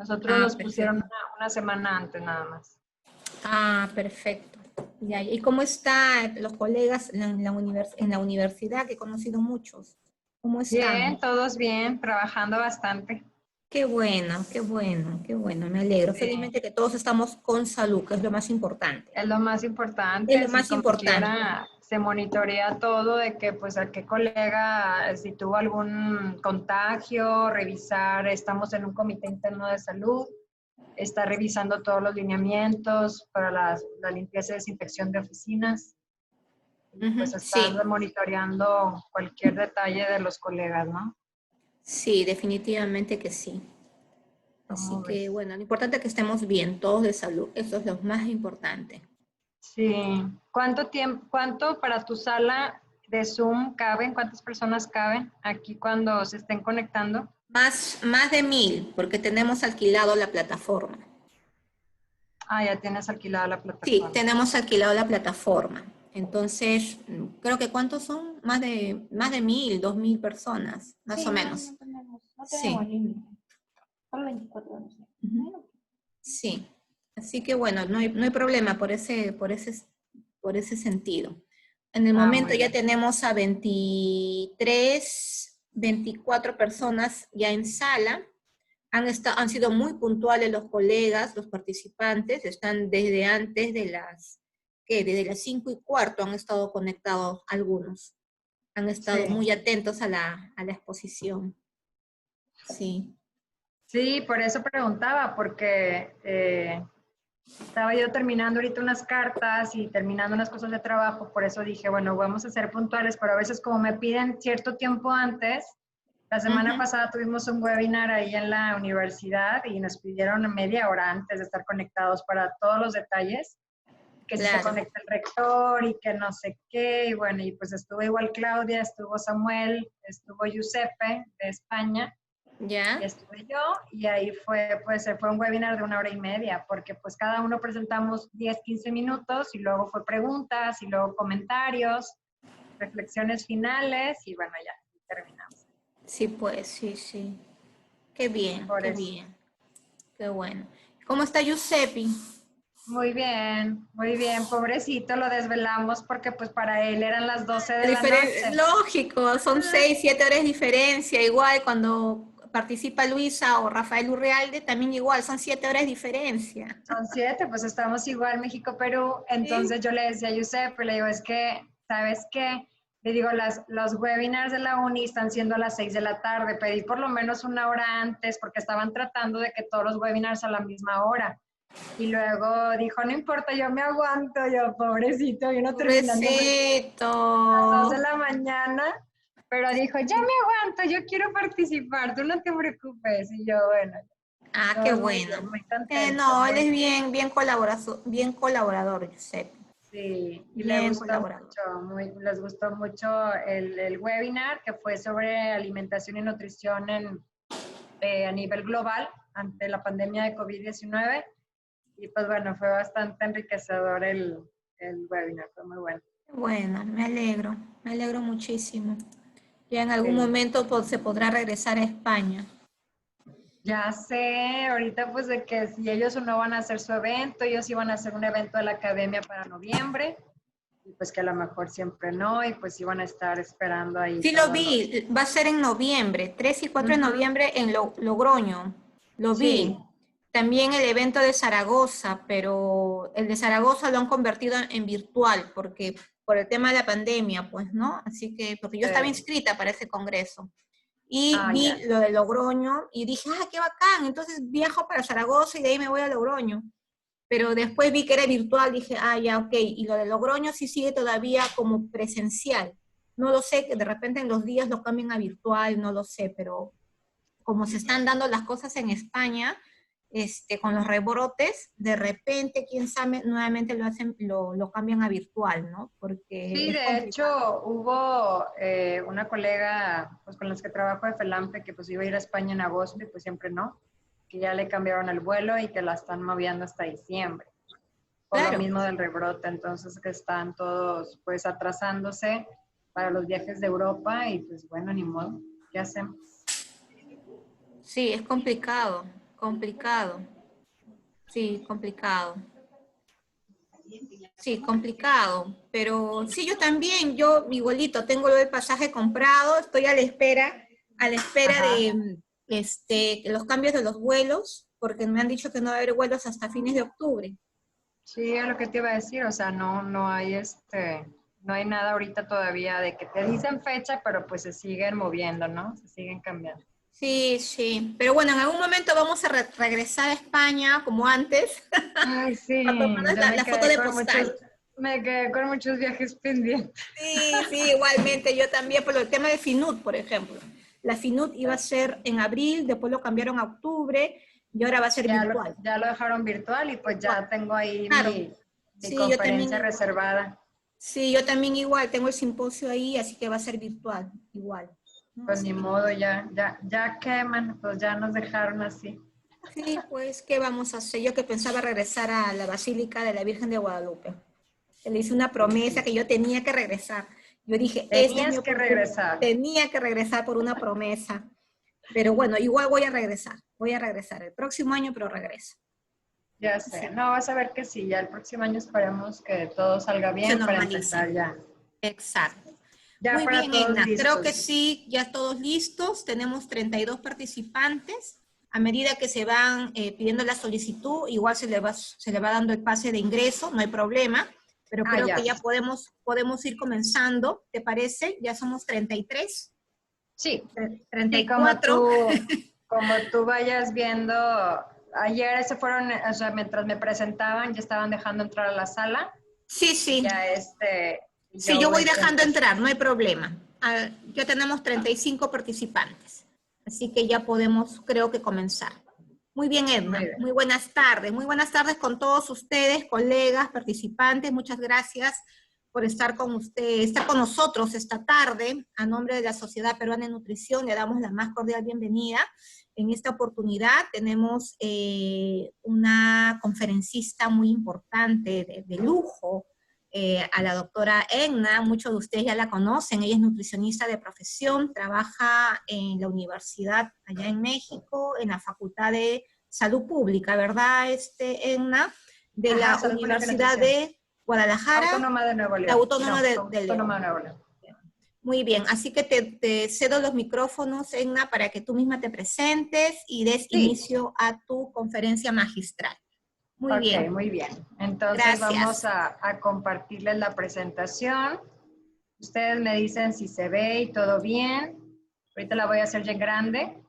Nosotros Ah, los pusieron perfecto. una semana antes nada más. Ah, perfecto. Ya, ¿y cómo están los colegas en la universidad, que he conocido muchos? ¿Cómo Bien, están? todos bien, trabajando bastante. Qué bueno, qué bueno, qué bueno, me alegro. Sí, Felizmente que todos estamos con salud, que es lo más importante. es lo más Es importante, lo si más como importante. quiera se monitorea todo de que pues a qué colega, si tuvo algún contagio, revisar, estamos en un comité interno de salud, está revisando todos los lineamientos para la limpieza y desinfección de oficinas y pues Ujú, están sí, monitoreando cualquier detalle de los colegas, ¿no? sí, definitivamente que sí. Así ¿Cómo que ves? bueno, lo importante es que estemos bien, todos de salud. Eso es lo más importante. Sí. ¿Cuánto tiempo, cuánto para tu sala de Zoom caben? ¿Cuántas personas caben aquí cuando se estén conectando? Más de 1000, porque tenemos alquilado la plataforma. Ah, ya tienes alquilada la Sí, plataforma. tenemos alquilado la plataforma. Entonces, creo que ¿cuántos son? Más de 1000, 2000 personas, más o Sí, no, menos. no tenemos Sí. límite. Solo 24 horas. Ujú. Bueno, Sí. Así que bueno, no hay problema por ese sentido. En el Ah, momento muy ya bien. tenemos a 23, 24 personas ya en sala. Han sido muy puntuales los colegas, los participantes, están desde antes de desde las 5:15 han estado conectados algunos. Han estado Sí. muy atentos a la exposición. Sí. Sí, por eso preguntaba, porque estaba yo terminando ahorita unas cartas y terminando unas cosas de trabajo, por eso dije, bueno, vamos a ser puntuales, pero a veces como me piden cierto tiempo antes, la semana Ujú. pasada tuvimos un webinar ahí en la universidad y nos pidieron media hora antes de estar conectados para todos los detalles, que si se Claro. conecta el rector y que no sé qué, y bueno, y pues estuvo igual Claudia, estuvo Samuel, estuvo Giuseppe de España, y ¿Ya? estuve yo, y ahí fue, pues fue un webinar de 1 hora y media, porque pues cada uno presentamos 10, 15 minutos, y luego fue preguntas, y luego comentarios, reflexiones finales, y bueno, ya, terminamos. Sí, pues, sí, sí. Qué bien, Por qué eso. bien, qué bueno. ¿Cómo está Giuseppe? Muy bien, pobrecito, lo desvelamos porque pues para él eran las 12 de la noche. Lógico, son 6, 7 horas de diferencia. Igual cuando participa Luisa o Rafael Urrealde, también igual, son 7 horas de diferencia. Son 7, pues estamos igual México-Perú. Sí. Entonces yo le decía a Giuseppe, le digo, es que, ¿sabes qué? Le digo, los webinars de la uni están siendo a las 6 de la tarde. Pedí por lo menos 1 hora antes porque estaban tratando de que todos los webinars a la misma hora. Y luego dijo, no importa, yo me aguanto. Yo, pobrecito, vino terminando a Pobrecito. las 2 de la mañana. Pero dijo, ya me aguanto, yo quiero participar, tú no te preocupes. Y yo, bueno, Ah, qué todos muy bien, bueno. muy contentos, No, él muy es bien. bien colaborador, Giuseppe. Sí, y le Bien gustó colaborador. mucho, les gustó mucho el webinar que fue sobre alimentación y nutrición a nivel global ante la pandemia de COVID-19. Y pues bueno, fue bastante enriquecedor el webinar, fue muy bueno. Bueno, me alegro muchísimo. Ya en algún Sí. momento se podrá regresar a España. Ya sé, ahorita pues de que si ellos no van a hacer su evento, ellos iban a hacer un evento de la academia para noviembre, y pues que a lo mejor siempre no, y pues iban a estar esperando ahí Sí lo todos los... vi, va a ser en noviembre, 3 y 4 de Ujú. noviembre en Logroño. Lo Sí, vi. También el evento de Zaragoza, pero el de Zaragoza lo han convertido en virtual porque por el tema de la pandemia, pues, ¿no? Así que, porque yo estaba sí. inscrita para ese congreso. Y Ah, vi ya. lo de Logroño y dije, ah, qué bacán, entonces viajo para Zaragoza y de ahí me voy a Logroño. Pero después vi que era virtual, dije, ah, ya, ok. Y lo de Logroño sí sigue todavía como presencial. No lo sé, que de repente en los días lo cambien a virtual, no lo sé, pero como se están dando las cosas en España, con los rebrotes, de repente, quién sabe, nuevamente lo cambian a virtual, ¿no? Porque Sí, es de complicado. hecho hubo una colega pues, con las que trabajo de Felampe que pues iba a ir a España en agosto y pues siempre no, que ya le cambiaron el vuelo y que la están moviendo hasta diciembre, por lo Claro, mismo del rebrote, entonces que están todos pues atrasándose para los viajes de Europa y pues bueno, ni modo, ¿qué hacemos? sí, es complicado, complicado. Sí, complicado. Sí, complicado. Pero sí, yo también, yo igualito, tengo lo del pasaje comprado, estoy a la espera Ajá. de los cambios de los vuelos, porque me han dicho que no va a haber vuelos hasta fines de octubre. Sí, es lo que te iba a decir, o sea, no hay no hay nada ahorita todavía de que te dicen fecha, pero pues se siguen moviendo, ¿no? Se siguen cambiando. Sí, sí. Pero bueno, en algún momento vamos a regresar a España como antes, Ay, sí, a tomarnos yo la foto de postal. me quedé con muchos viajes pendientes. Sí, sí, igualmente, yo también, por el tema de FINUT, por ejemplo. La FINUT iba a ser en abril, después lo cambiaron a octubre y ahora va a ser virtual. Ya lo dejaron virtual y pues Virtual. ya tengo ahí Claro, mi sí, yo también conferencia igual. reservada. Sí, yo también igual, tengo el simposio ahí, así que va a ser virtual, igual. ¿No? Pues Así ni que, modo, ya queman, pues ya nos dejaron así. sí, pues, ¿qué vamos a hacer? Yo que pensaba regresar a la Basílica de la Virgen de Guadalupe. Le hice una Pues promesa sí. que yo tenía que regresar. Yo dije, esta es mi Tenías que oportunidad. regresar. Tenía que regresar por una promesa. Pero bueno, igual voy a regresar. Voy a regresar el próximo año, pero regreso. Ya sé. Sí, No, vas a ver que sí, ya el próximo año esperemos que todo salga se bien para normalice. empezar ya. Exacto. Ya Muy para bien, todos Egna. Creo que listos. sí, ya todos listos. Tenemos 32 participantes. A medida que se van pidiendo la solicitud, igual se le va dando el pase de ingreso, no hay problema. Pero Ah, creo que ya. ya podemos ir comenzando, ¿te parece? Ya somos 33, Sí, sí, 34. como tú vayas viendo, ayer se fueron, o sea, mientras me presentaban, ya estaban dejando entrar a la sala Sí, y sí. ya Sí, yo yo voy dejando empecé. entrar, no hay problema. Ah, ya tenemos 35 participantes, así que ya podemos, creo que comenzar. Muy bien, Muy Edna. bien. Muy buenas tardes. Muy buenas tardes con todos ustedes, colegas, participantes. Muchas gracias por estar con ustedes, estar con nosotros esta tarde. A nombre de la Sociedad Peruana de Nutrición, le damos la más cordial bienvenida. En esta oportunidad tenemos una conferencista muy importante, de lujo, a la doctora Egna. Muchos de ustedes ya la conocen. Ella es nutricionista de profesión, trabaja en la universidad allá en México, en la Facultad de Salud Pública, ¿verdad, Egna? De Ajá, la Salud Pública y Universidad Nutrición. de Guadalajara, Autónoma de Nuevo la León. Autónoma No, de Autónoma León. de Nuevo León. Muy bien, así que te cedo los micrófonos, Egna, para que tú misma te presentes y des Sí, inicio a tu conferencia magistral. Muy ok, bien, muy bien. Entonces vamos gracias. a compartirles la presentación. Ustedes me dicen si se ve y todo bien. Ahorita la voy a hacer ya en grande.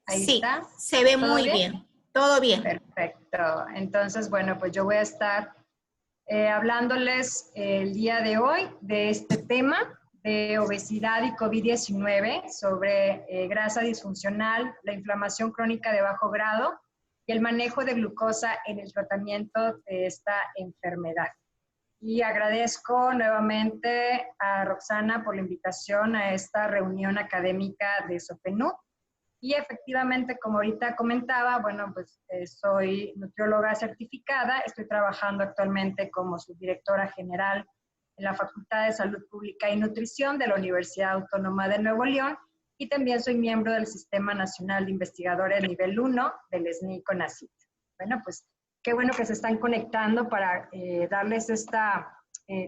Ahí Sí, está. se ve ¿Todo muy bien? bien, todo bien. Perfecto. Entonces, bueno, pues yo voy a estar hablándoles el día de hoy de este tema de obesidad y COVID-19, sobre grasa disfuncional, la inflamación crónica de bajo grado y el manejo de glucosa en el tratamiento de esta enfermedad. Y agradezco nuevamente a Roxana por la invitación a esta reunión académica de SOPENUT. Y efectivamente, como ahorita comentaba, bueno, pues soy nutrióloga certificada, estoy trabajando actualmente como subdirectora general en la Facultad de Salud Pública y Nutrición de la Universidad Autónoma de Nuevo León y también soy miembro del Sistema Nacional de Investigadores Nivel 1 del SNI-CONACYT. Bueno, pues qué bueno que se están conectando para darles esta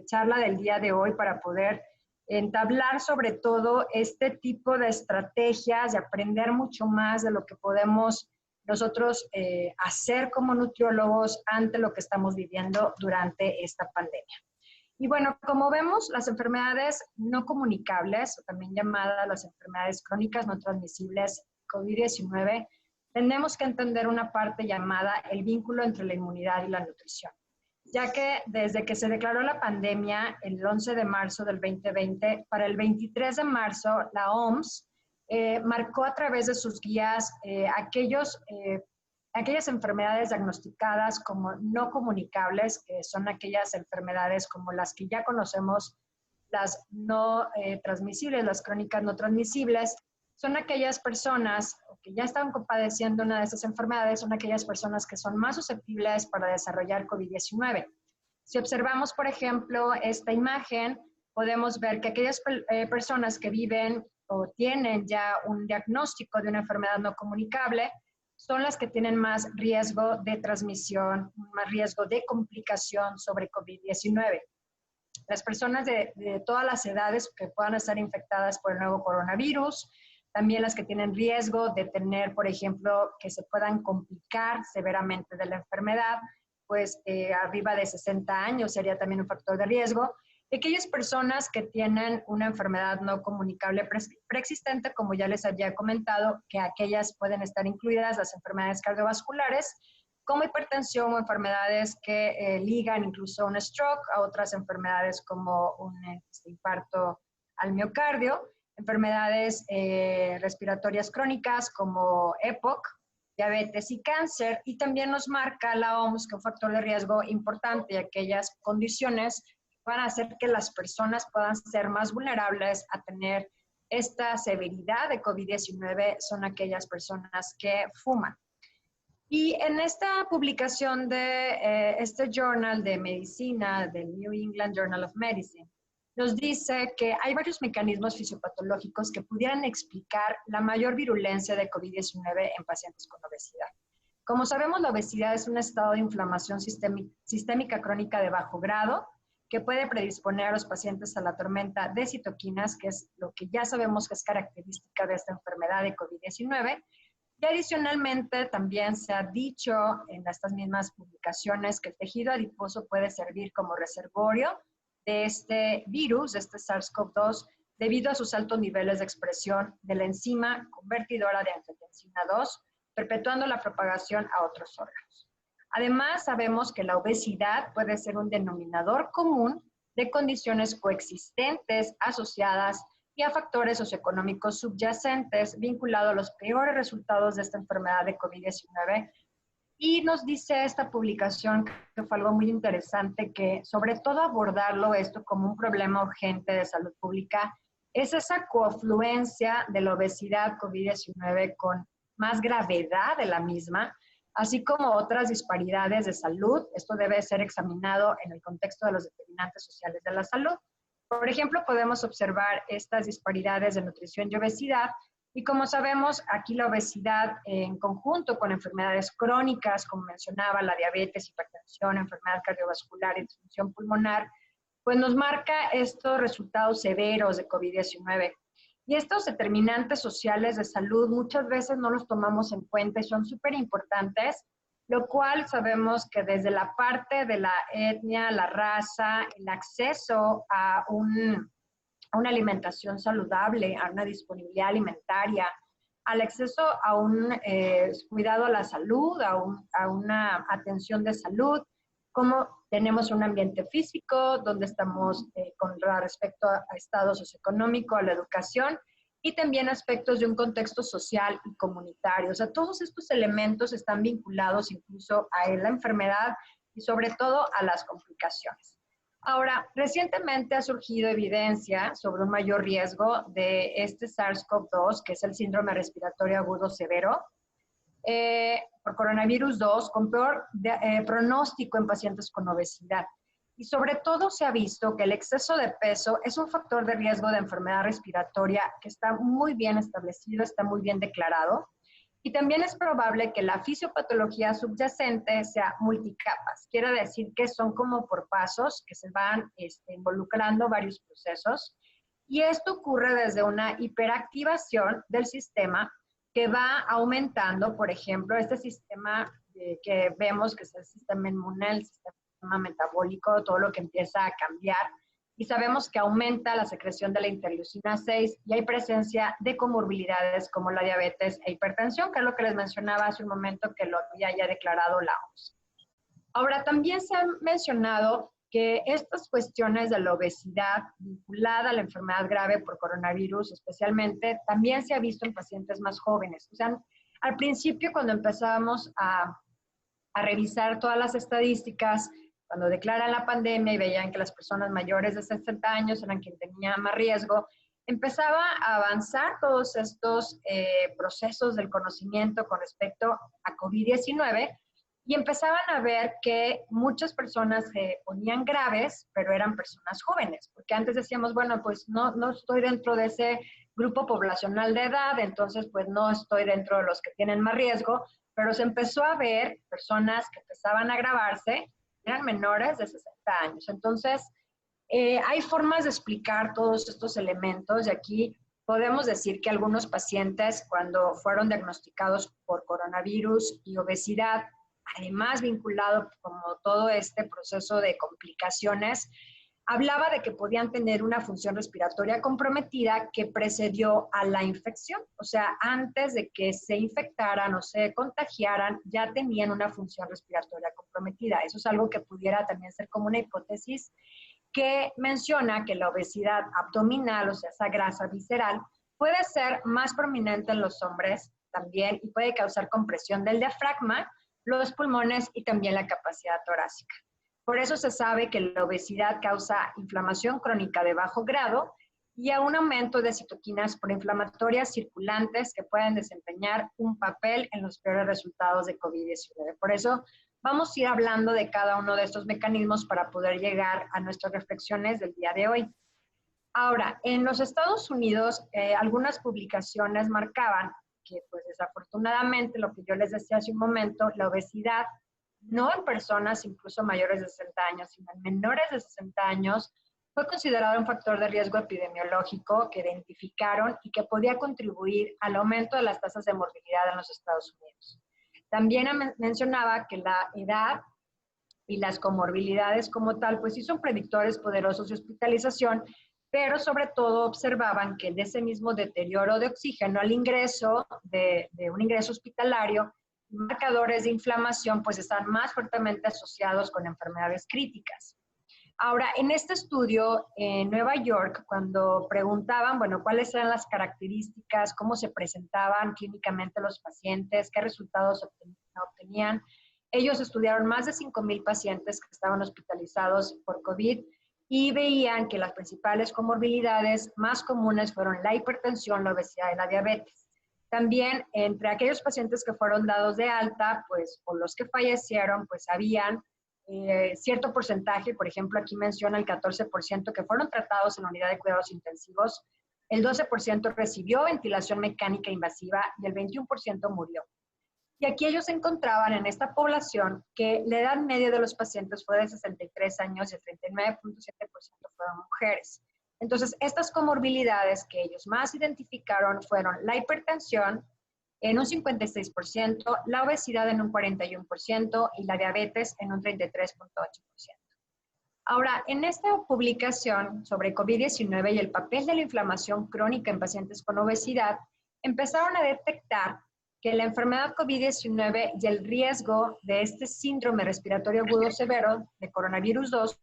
charla del día de hoy para poder entablar sobre todo este tipo de estrategias y aprender mucho más de lo que podemos nosotros hacer como nutriólogos ante lo que estamos viviendo durante esta pandemia. Y bueno, como vemos, las enfermedades no comunicables, o también llamadas las enfermedades crónicas no transmisibles COVID-19, tenemos que entender una parte llamada el vínculo entre la inmunidad y la nutrición, ya que desde que se declaró la pandemia el 11 de marzo del 2020, para el 23 de marzo la OMS marcó a través de sus guías aquellas enfermedades diagnosticadas como no comunicables, que son aquellas enfermedades como las que ya conocemos, las no transmisibles, las crónicas no transmisibles, son aquellas personas que ya están padeciendo una de estas enfermedades, son aquellas personas que son más susceptibles para desarrollar COVID-19. Si observamos, por ejemplo, esta imagen, podemos ver que aquellas personas que viven o tienen ya un diagnóstico de una enfermedad no comunicable son las que tienen más riesgo de transmisión, más riesgo de complicación sobre COVID-19. Las personas de todas las edades que puedan estar infectadas por el nuevo coronavirus, también las que tienen riesgo de tener, por ejemplo, que se puedan complicar severamente de la enfermedad, pues arriba de 60 años sería también un factor de riesgo. Y aquellas personas que tienen una enfermedad no comunicable preexistente, como ya les había comentado, que aquellas pueden estar incluidas las enfermedades cardiovasculares, como hipertensión o enfermedades que ligan incluso un stroke a otras enfermedades como un infarto al miocardio, enfermedades respiratorias crónicas como EPOC, diabetes y cáncer, y también nos marca la OMS que un factor de riesgo importante y aquellas condiciones van a hacer que las personas puedan ser más vulnerables a tener esta severidad de COVID-19 son aquellas personas que fuman. Y en esta publicación de este journal de medicina, del New England Journal of Medicine, nos dice que hay varios mecanismos fisiopatológicos que pudieran explicar la mayor virulencia de COVID-19 en pacientes con obesidad. Como sabemos, la obesidad es un estado de inflamación sistémica crónica de bajo grado que puede predisponer a los pacientes a la tormenta de citoquinas, que es lo que ya sabemos que es característica de esta enfermedad de COVID-19. Y adicionalmente también se ha dicho en estas mismas publicaciones que el tejido adiposo puede servir como reservorio de este virus, de este SARS-CoV-2, debido a sus altos niveles de expresión de la enzima convertidora de angiotensina 2, perpetuando la propagación a otros órganos. Además, sabemos que la obesidad puede ser un denominador común de condiciones coexistentes asociadas y a factores socioeconómicos subyacentes vinculados a los peores resultados de esta enfermedad de COVID-19. Y nos dice esta publicación, que fue algo muy interesante, que sobre todo abordarlo esto como un problema urgente de salud pública, es esa confluencia de la obesidad COVID-19 con más gravedad de la misma, así como otras disparidades de salud. Esto debe ser examinado en el contexto de los determinantes sociales de la salud. Por ejemplo, podemos observar estas disparidades de nutrición y obesidad, y como sabemos, aquí la obesidad en conjunto con enfermedades crónicas, como mencionaba, la diabetes, hipertensión, enfermedad cardiovascular y disfunción pulmonar, pues nos marca estos resultados severos de COVID-19. Y estos determinantes sociales de salud muchas veces no los tomamos en cuenta y son súper importantes, lo cual sabemos que desde la parte de la etnia, la raza, el acceso a una alimentación saludable, a una disponibilidad alimentaria, al acceso a un cuidado a la salud, a una atención de salud, como tenemos un ambiente físico, donde estamos con respecto a estado socioeconómico, a la educación, y también aspectos de un contexto social y comunitario. O sea, todos estos elementos están vinculados incluso a la enfermedad y sobre todo a las complicaciones. Ahora, recientemente ha surgido evidencia sobre un mayor riesgo de este SARS-CoV-2, que es el síndrome respiratorio agudo severo, por coronavirus 2, con peor pronóstico en pacientes con obesidad. Y sobre todo se ha visto que el exceso de peso es un factor de riesgo de enfermedad respiratoria que está muy bien establecido, está muy bien declarado. Y también es probable que la fisiopatología subyacente sea multicapas. Quiere decir que son como por pasos que se van involucrando varios procesos. Y esto ocurre desde una hiperactivación del sistema que va aumentando, por ejemplo, este sistema que vemos que es el sistema inmune, el sistema metabólico, todo lo que empieza a cambiar. Y sabemos que aumenta la secreción de la interleucina 6 y hay presencia de comorbilidades como la diabetes e hipertensión, que es lo que les mencionaba hace un momento que lo había ya declarado la OMS. Ahora, también se ha mencionado que estas cuestiones de la obesidad vinculada a la enfermedad grave por coronavirus, especialmente, también se ha visto en pacientes más jóvenes. O sea, al principio, cuando empezábamos a revisar todas las estadísticas, cuando declaran la pandemia y veían que las personas mayores de 60 años eran quien tenía más riesgo, empezaba a avanzar todos estos procesos del conocimiento con respecto a COVID-19 y empezaban a ver que muchas personas se ponían graves, pero eran personas jóvenes, porque antes decíamos, bueno, pues no estoy dentro de ese grupo poblacional de edad, entonces pues no estoy dentro de los que tienen más riesgo, pero se empezó a ver personas que empezaban a agravarse, eran menores de 60 años. Entonces, hay formas de explicar todos estos elementos y aquí podemos decir que algunos pacientes cuando fueron diagnosticados por coronavirus y obesidad, además vinculado como todo este proceso de complicaciones, hablaba de que podían tener una función respiratoria comprometida que precedió a la infección. O sea, antes de que se infectaran o se contagiaran, ya tenían una función respiratoria comprometida. Eso es algo que pudiera también ser como una hipótesis que menciona que la obesidad abdominal, o sea, esa grasa visceral, puede ser más prominente en los hombres también y puede causar compresión del diafragma, los pulmones y también la capacidad torácica. Por eso se sabe que la obesidad causa inflamación crónica de bajo grado y a un aumento de citoquinas proinflamatorias circulantes que pueden desempeñar un papel en los peores resultados de COVID-19. Por eso vamos a ir hablando de cada uno de estos mecanismos para poder llegar a nuestras reflexiones del día de hoy. Ahora, en los Estados Unidos, algunas publicaciones marcaban que, pues desafortunadamente, lo que yo les decía hace un momento, la obesidad, no en personas incluso mayores de 60 años, sino en menores de 60 años, fue considerado un factor de riesgo epidemiológico que identificaron y que podía contribuir al aumento de las tasas de morbilidad en los Estados Unidos. También mencionaba que la edad y las comorbilidades como tal, pues sí son predictores poderosos de hospitalización, pero sobre todo observaban que de ese mismo deterioro de oxígeno al ingreso, de un ingreso hospitalario, marcadores de inflamación pues están más fuertemente asociados con enfermedades críticas. Ahora, en este estudio en Nueva York, cuando preguntaban, bueno, cuáles eran las características, cómo se presentaban clínicamente los pacientes, qué resultados obtenían, ellos estudiaron más de 5,000 pacientes que estaban hospitalizados por COVID y veían que las principales comorbilidades más comunes fueron la hipertensión, la obesidad y la diabetes. También entre aquellos pacientes que fueron dados de alta, pues, o los que fallecieron, pues habían cierto porcentaje, por ejemplo, aquí menciona el 14% que fueron tratados en la unidad de cuidados intensivos, el 12% recibió ventilación mecánica invasiva y el 21% murió. Y aquí ellos encontraban en esta población que la edad media de los pacientes fue de 63 años y el 39.7% fueron mujeres. Entonces, estas comorbilidades que ellos más identificaron fueron la hipertensión en un 56%, la obesidad en un 41% y la diabetes en un 33.8%. Ahora, en esta publicación sobre COVID-19 y el papel de la inflamación crónica en pacientes con obesidad, empezaron a detectar que la enfermedad COVID-19 y el riesgo de este síndrome respiratorio agudo severo de coronavirus 2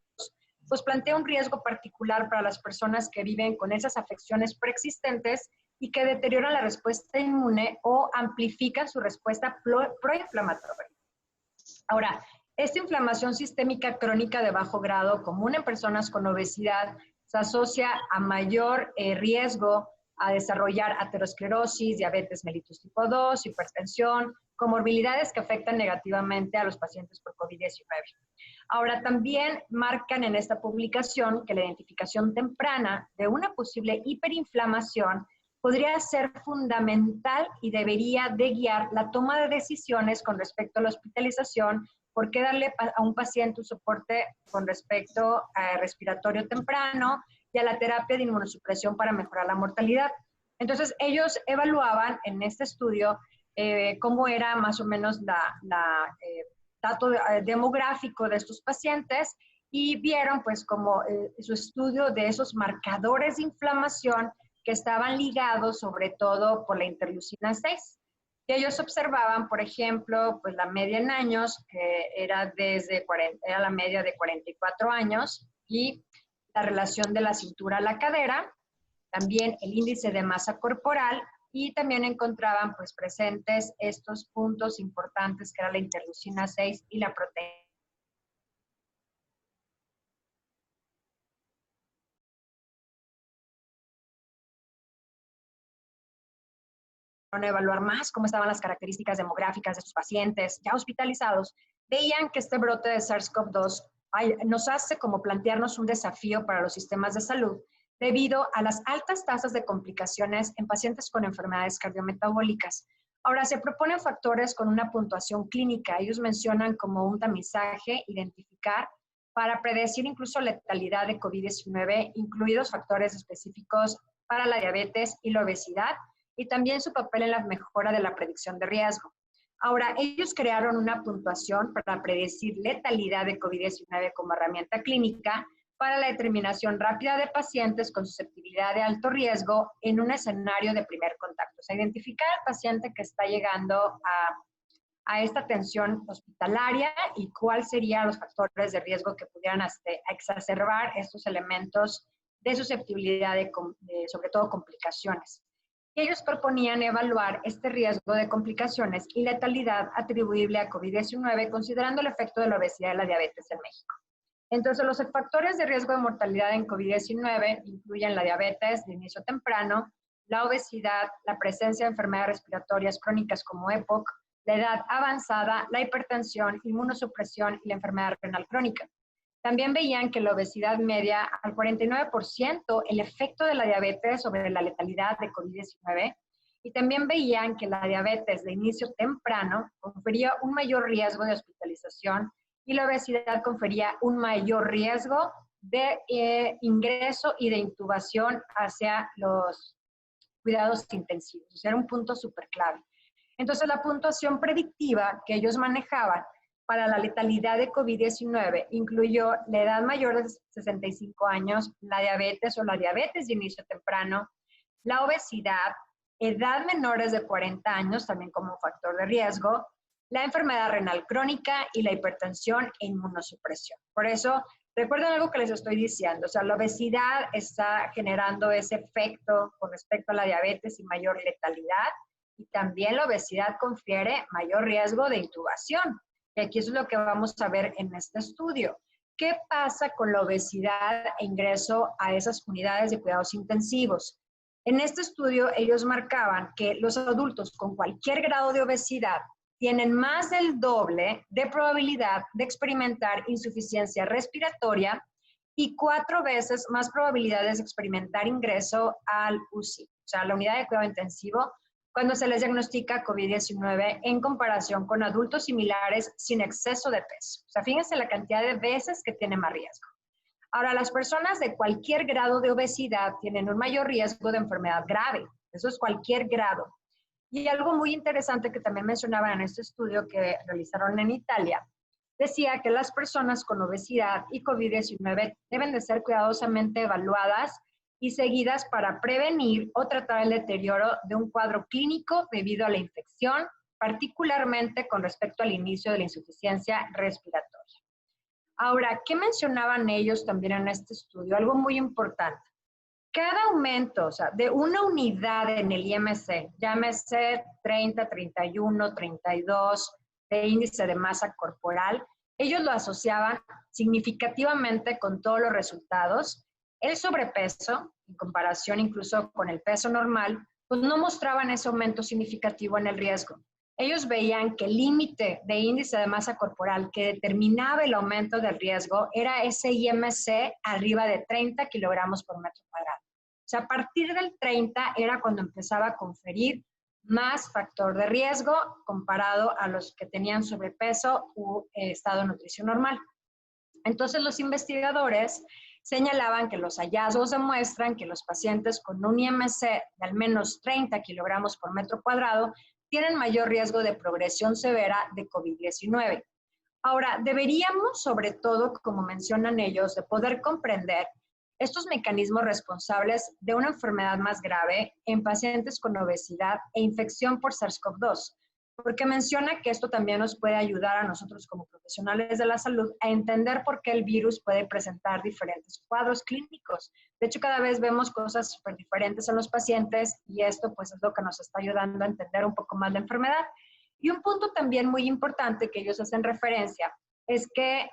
pues plantea un riesgo particular para las personas que viven con esas afecciones preexistentes y que deterioran la respuesta inmune o amplifican su respuesta proinflamatoria. Ahora, esta inflamación sistémica crónica de bajo grado, común en personas con obesidad, se asocia a mayor riesgo a desarrollar aterosclerosis, diabetes mellitus tipo 2, hipertensión, comorbilidades que afectan negativamente a los pacientes por COVID-19. Ahora, también marcan en esta publicación que la identificación temprana de una posible hiperinflamación podría ser fundamental y debería de guiar la toma de decisiones con respecto a la hospitalización, por qué darle a un paciente un soporte con respecto a respiratorio temprano y a la terapia de inmunosupresión para mejorar la mortalidad. Entonces, ellos evaluaban en este estudio cómo era más o menos dato demográfico de estos pacientes y vieron pues como su estudio de esos marcadores de inflamación que estaban ligados sobre todo por la interleucina 6. Y ellos observaban, por ejemplo, pues la media en años, que era era la media de 44 años, y la relación de la cintura a la cadera, también el índice de masa corporal, y también encontraban pues presentes estos puntos importantes que era la interleucina 6 y la proteína. A evaluar más cómo estaban las características demográficas de sus pacientes ya hospitalizados, veían que este brote de SARS-CoV-2 nos hace como plantearnos un desafío para los sistemas de salud debido a las altas tasas de complicaciones en pacientes con enfermedades cardiometabólicas. Ahora, se proponen factores con una puntuación clínica. Ellos mencionan como un tamizaje, identificar, para predecir incluso letalidad de COVID-19, incluidos factores específicos para la diabetes y la obesidad, y también su papel en la mejora de la predicción de riesgo. Ahora, ellos crearon una puntuación para predecir letalidad de COVID-19 como herramienta clínica para la determinación rápida de pacientes con susceptibilidad de alto riesgo en un escenario de primer contacto. O sea, identificar al paciente que está llegando a esta atención hospitalaria y cuáles serían los factores de riesgo que pudieran exacerbar estos elementos de susceptibilidad de sobre todo complicaciones. Ellos proponían evaluar este riesgo de complicaciones y letalidad atribuible a COVID-19 considerando el efecto de la obesidad y la diabetes en México. Entonces, los factores de riesgo de mortalidad en COVID-19 incluyen la diabetes de inicio temprano, la obesidad, la presencia de enfermedades respiratorias crónicas como EPOC, la edad avanzada, la hipertensión, inmunosupresión y la enfermedad renal crónica. También veían que la obesidad media al 49% el efecto de la diabetes sobre la letalidad de COVID-19 y también veían que la diabetes de inicio temprano confería un mayor riesgo de hospitalización y la obesidad confería un mayor riesgo de ingreso y de intubación hacia los cuidados intensivos. O sea, era un punto súper clave. Entonces, la puntuación predictiva que ellos manejaban para la letalidad de COVID-19 incluyó la edad mayor de 65 años, la diabetes o la diabetes de inicio temprano, la obesidad, edad menores de 40 años, también como factor de riesgo, la enfermedad renal crónica y la hipertensión e inmunosupresión. Por eso, recuerden algo que les estoy diciendo, o sea, la obesidad está generando ese efecto con respecto a la diabetes y mayor letalidad, y también la obesidad confiere mayor riesgo de intubación. Y aquí es lo que vamos a ver en este estudio. ¿Qué pasa con la obesidad e ingreso a esas unidades de cuidados intensivos? En este estudio, ellos marcaban que los adultos con cualquier grado de obesidad tienen más del doble de probabilidad de experimentar insuficiencia respiratoria y 4 veces más probabilidades de experimentar ingreso al UCI, o sea, la unidad de cuidado intensivo, cuando se les diagnostica COVID-19 en comparación con adultos similares sin exceso de peso. O sea, fíjense la cantidad de veces que tienen más riesgo. Ahora, las personas de cualquier grado de obesidad tienen un mayor riesgo de enfermedad grave. Eso es cualquier grado. Y algo muy interesante que también mencionaban en este estudio que realizaron en Italia, decía que las personas con obesidad y COVID-19 deben de ser cuidadosamente evaluadas y seguidas para prevenir o tratar el deterioro de un cuadro clínico debido a la infección, particularmente con respecto al inicio de la insuficiencia respiratoria. Ahora, ¿qué mencionaban ellos también en este estudio? Algo muy importante. Cada aumento, o sea, de una unidad en el IMC, llámese 30, 31, 32, de índice de masa corporal, ellos lo asociaban significativamente con todos los resultados. El sobrepeso, en comparación incluso con el peso normal, pues no mostraban ese aumento significativo en el riesgo. Ellos veían que el límite de índice de masa corporal que determinaba el aumento del riesgo era ese IMC arriba de 30 kilogramos por metro cuadrado. O sea, a partir del 30 era cuando empezaba a conferir más factor de riesgo comparado a los que tenían sobrepeso u estado de nutrición normal. Entonces, los investigadores señalaban que los hallazgos demuestran que los pacientes con un IMC de al menos 30 kilogramos por metro cuadrado tienen mayor riesgo de progresión severa de COVID-19. Ahora, deberíamos, sobre todo, como mencionan ellos, de poder comprender estos mecanismos responsables de una enfermedad más grave en pacientes con obesidad e infección por SARS-CoV-2, porque menciona que esto también nos puede ayudar a nosotros como profesionales de la salud a entender por qué el virus puede presentar diferentes cuadros clínicos. De hecho, cada vez vemos cosas súper diferentes en los pacientes y esto pues es lo que nos está ayudando a entender un poco más la enfermedad. Y un punto también muy importante que ellos hacen referencia es que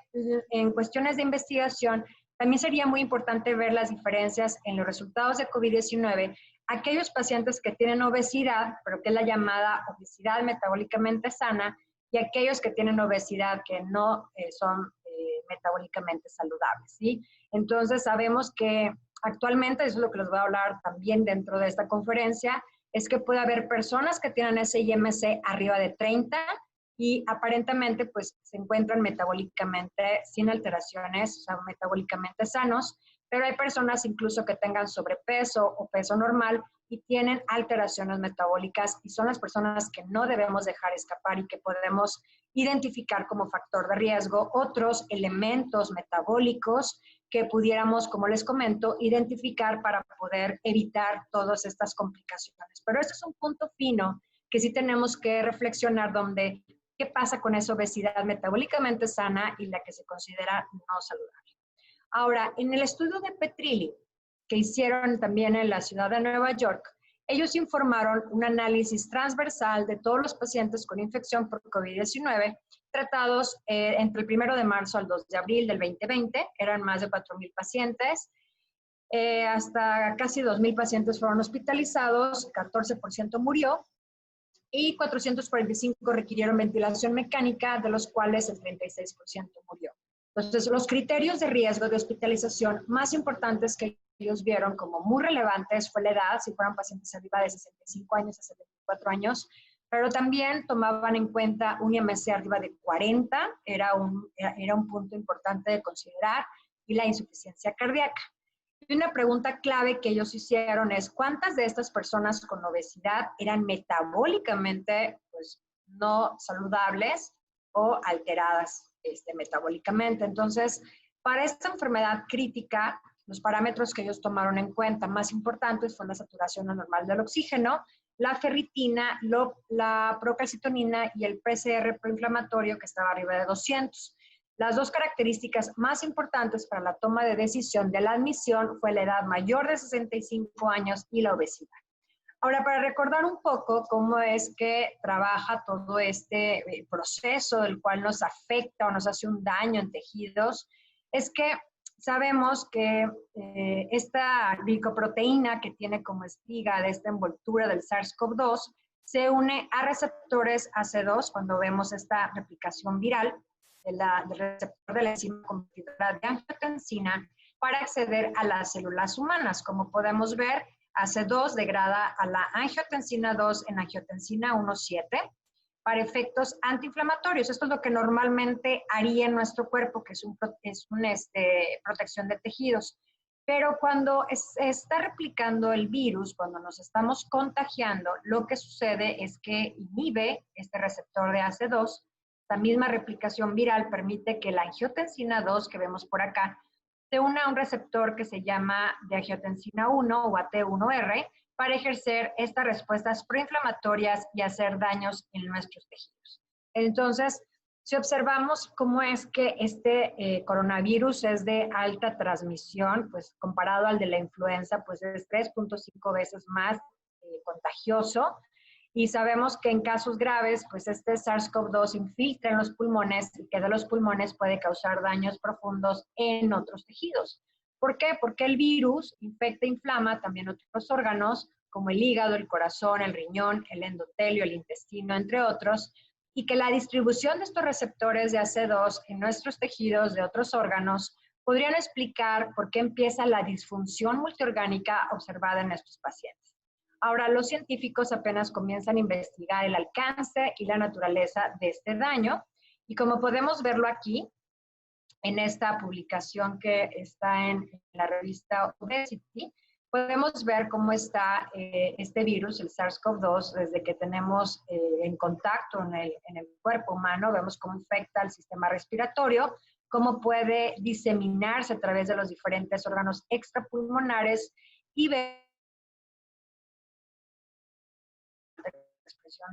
en cuestiones de investigación también sería muy importante ver las diferencias en los resultados de COVID-19 aquellos pacientes que tienen obesidad, pero que es la llamada obesidad metabólicamente sana, y aquellos que tienen obesidad que no son metabólicamente saludables, ¿sí? Entonces, sabemos que actualmente, eso es lo que les voy a hablar también dentro de esta conferencia, es que puede haber personas que tienen ese IMC arriba de 30 y aparentemente pues se encuentran metabólicamente sin alteraciones, o sea, metabólicamente sanos, pero hay personas incluso que tengan sobrepeso o peso normal y tienen alteraciones metabólicas y son las personas que no debemos dejar escapar y que podemos identificar como factor de riesgo otros elementos metabólicos que pudiéramos, como les comento, identificar para poder evitar todas estas complicaciones. Pero este es un punto fino que sí tenemos que reflexionar donde qué pasa con esa obesidad metabólicamente sana y la que se considera no saludable. Ahora, en el estudio de Petrilli, que hicieron también en la ciudad de Nueva York, ellos informaron un análisis transversal de todos los pacientes con infección por COVID-19 tratados entre el 1 de marzo al 2 de abril del 2020. Eran más de 4,000 pacientes. Hasta casi 2,000 pacientes fueron hospitalizados, 14% murió y 445 requirieron ventilación mecánica, de los cuales el 36% murió. Entonces, los criterios de riesgo de hospitalización más importantes que ellos vieron como muy relevantes fue la edad, si fueran pacientes arriba de 65 años a 74 años, pero también tomaban en cuenta un IMC arriba de 40, era un punto importante de considerar, y la insuficiencia cardíaca. Y una pregunta clave que ellos hicieron es, ¿cuántas de estas personas con obesidad eran metabólicamente pues, no saludables o alteradas metabólicamente? Entonces, para esta enfermedad crítica, los parámetros que ellos tomaron en cuenta más importantes fueron la saturación anormal del oxígeno, la ferritina, la procalcitonina y el PCR proinflamatorio que estaba arriba de 200. Las dos características más importantes para la toma de decisión de la admisión fue la edad mayor de 65 años y la obesidad. Ahora, para recordar un poco cómo es que trabaja todo este proceso del cual nos afecta o nos hace un daño en tejidos, es que sabemos que esta glicoproteína que tiene como espiga de esta envoltura del SARS-CoV-2 se une a receptores AC2 cuando vemos esta replicación viral del receptor de la enzima convertidora de angiotensina para acceder a las células humanas. Como podemos ver, AC2 degrada a la angiotensina 2 en angiotensina 1,7 para efectos antiinflamatorios. Esto es lo que normalmente haría en nuestro cuerpo, que es una protección de tejidos. Pero cuando está replicando el virus, cuando nos estamos contagiando, lo que sucede es que inhibe este receptor de AC2. La misma replicación viral permite que la angiotensina 2, que vemos por acá, se una a un receptor que se llama de angiotensina 1 o AT1R para ejercer estas respuestas proinflamatorias y hacer daños en nuestros tejidos. Entonces, si observamos cómo es que este coronavirus es de alta transmisión, pues comparado al de la influenza, pues es 3.5 veces más contagioso. Y sabemos que en casos graves, pues este SARS-CoV-2 infiltra en los pulmones y que de los pulmones puede causar daños profundos en otros tejidos. ¿Por qué? Porque el virus infecta e inflama también otros órganos, como el hígado, el corazón, el riñón, el endotelio, el intestino, entre otros, y que la distribución de estos receptores de AC2 en nuestros tejidos de otros órganos podrían explicar por qué empieza la disfunción multiorgánica observada en estos pacientes. Ahora, los científicos apenas comienzan a investigar el alcance y la naturaleza de este daño, y como podemos verlo aquí, en esta publicación que está en la revista Obesity, podemos ver cómo está este virus, el SARS-CoV-2, desde que tenemos en contacto en el cuerpo humano, vemos cómo infecta el sistema respiratorio, cómo puede diseminarse a través de los diferentes órganos extrapulmonares y ver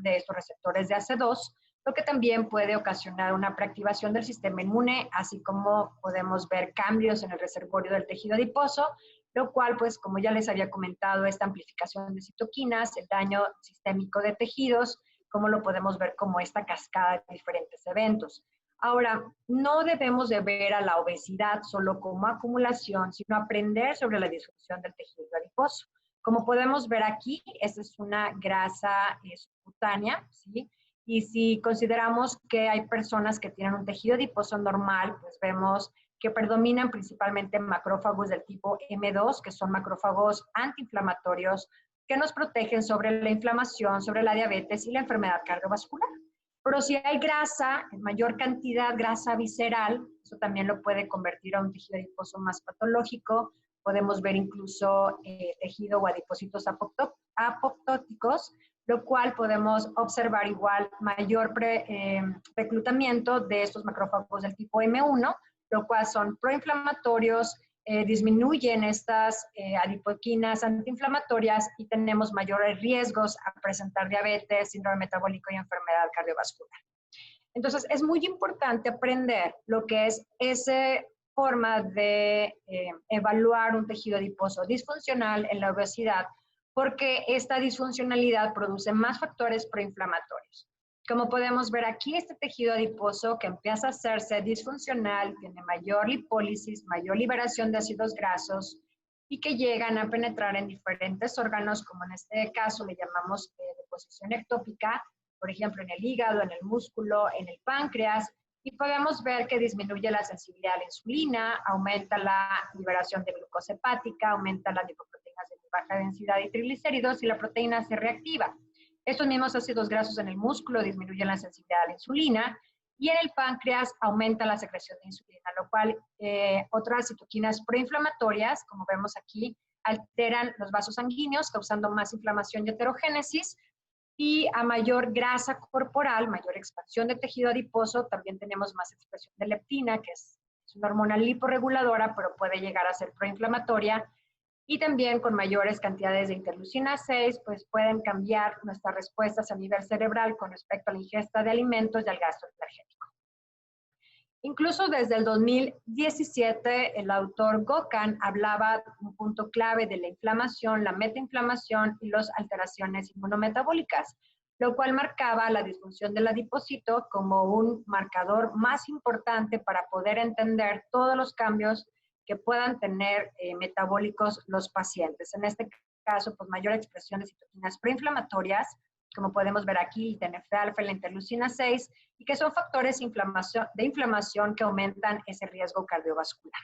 de estos receptores de AC2, lo que también puede ocasionar una preactivación del sistema inmune, así como podemos ver cambios en el reservorio del tejido adiposo, lo cual, pues, como ya les había comentado, esta amplificación de citoquinas, el daño sistémico de tejidos, como lo podemos ver como esta cascada de diferentes eventos. Ahora, no debemos de ver a la obesidad solo como acumulación, sino aprender sobre la disfunción del tejido adiposo. Como podemos ver aquí, esta es una grasa subcutánea, ¿sí? Y si consideramos que hay personas que tienen un tejido adiposo normal, pues vemos que predominan principalmente macrófagos del tipo M2, que son macrófagos antiinflamatorios, que nos protegen sobre la inflamación, sobre la diabetes y la enfermedad cardiovascular. Pero si hay grasa, en mayor cantidad, grasa visceral, eso también lo puede convertir a un tejido adiposo más patológico. Podemos ver incluso tejido o adipocitos apoptóticos, lo cual podemos observar igual mayor reclutamiento de estos macrófagos del tipo M1, lo cual son proinflamatorios, disminuyen estas adipoquinas antiinflamatorias y tenemos mayores riesgos a presentar diabetes, síndrome metabólico y enfermedad cardiovascular. Entonces, es muy importante aprender lo que es esa forma de evaluar un tejido adiposo disfuncional en la obesidad, porque esta disfuncionalidad produce más factores proinflamatorios. Como podemos ver aquí, este tejido adiposo que empieza a hacerse disfuncional, tiene mayor lipólisis, mayor liberación de ácidos grasos y que llegan a penetrar en diferentes órganos, como en este caso le llamamos deposición ectópica, por ejemplo, en el hígado, en el músculo, en el páncreas, y podemos ver que disminuye la sensibilidad a la insulina, aumenta la liberación de glucosa hepática, aumenta las lipoproteínas de baja densidad y triglicéridos y la proteína C reactiva. Estos mismos ácidos grasos en el músculo disminuyen la sensibilidad a la insulina y en el páncreas aumenta la secreción de insulina, lo cual otras citoquinas proinflamatorias, como vemos aquí, alteran los vasos sanguíneos, causando más inflamación y heterogénesis. Y a mayor grasa corporal, mayor expansión de tejido adiposo, también tenemos más expresión de leptina, que es una hormona liporreguladora, pero puede llegar a ser proinflamatoria. Y también con mayores cantidades de interleucina 6, pues pueden cambiar nuestras respuestas a nivel cerebral con respecto a la ingesta de alimentos y al gasto energético. Incluso desde el 2017, el autor Gokan hablaba de un punto clave de la inflamación, la metainflamación y las alteraciones inmunometabólicas, lo cual marcaba la disfunción del adipocito como un marcador más importante para poder entender todos los cambios que puedan tener metabólicos los pacientes. En este caso, pues mayor expresión de citoquinas proinflamatorias, como podemos ver aquí, TNF-alfa y la interleucina 6, y que son factores de inflamación que aumentan ese riesgo cardiovascular.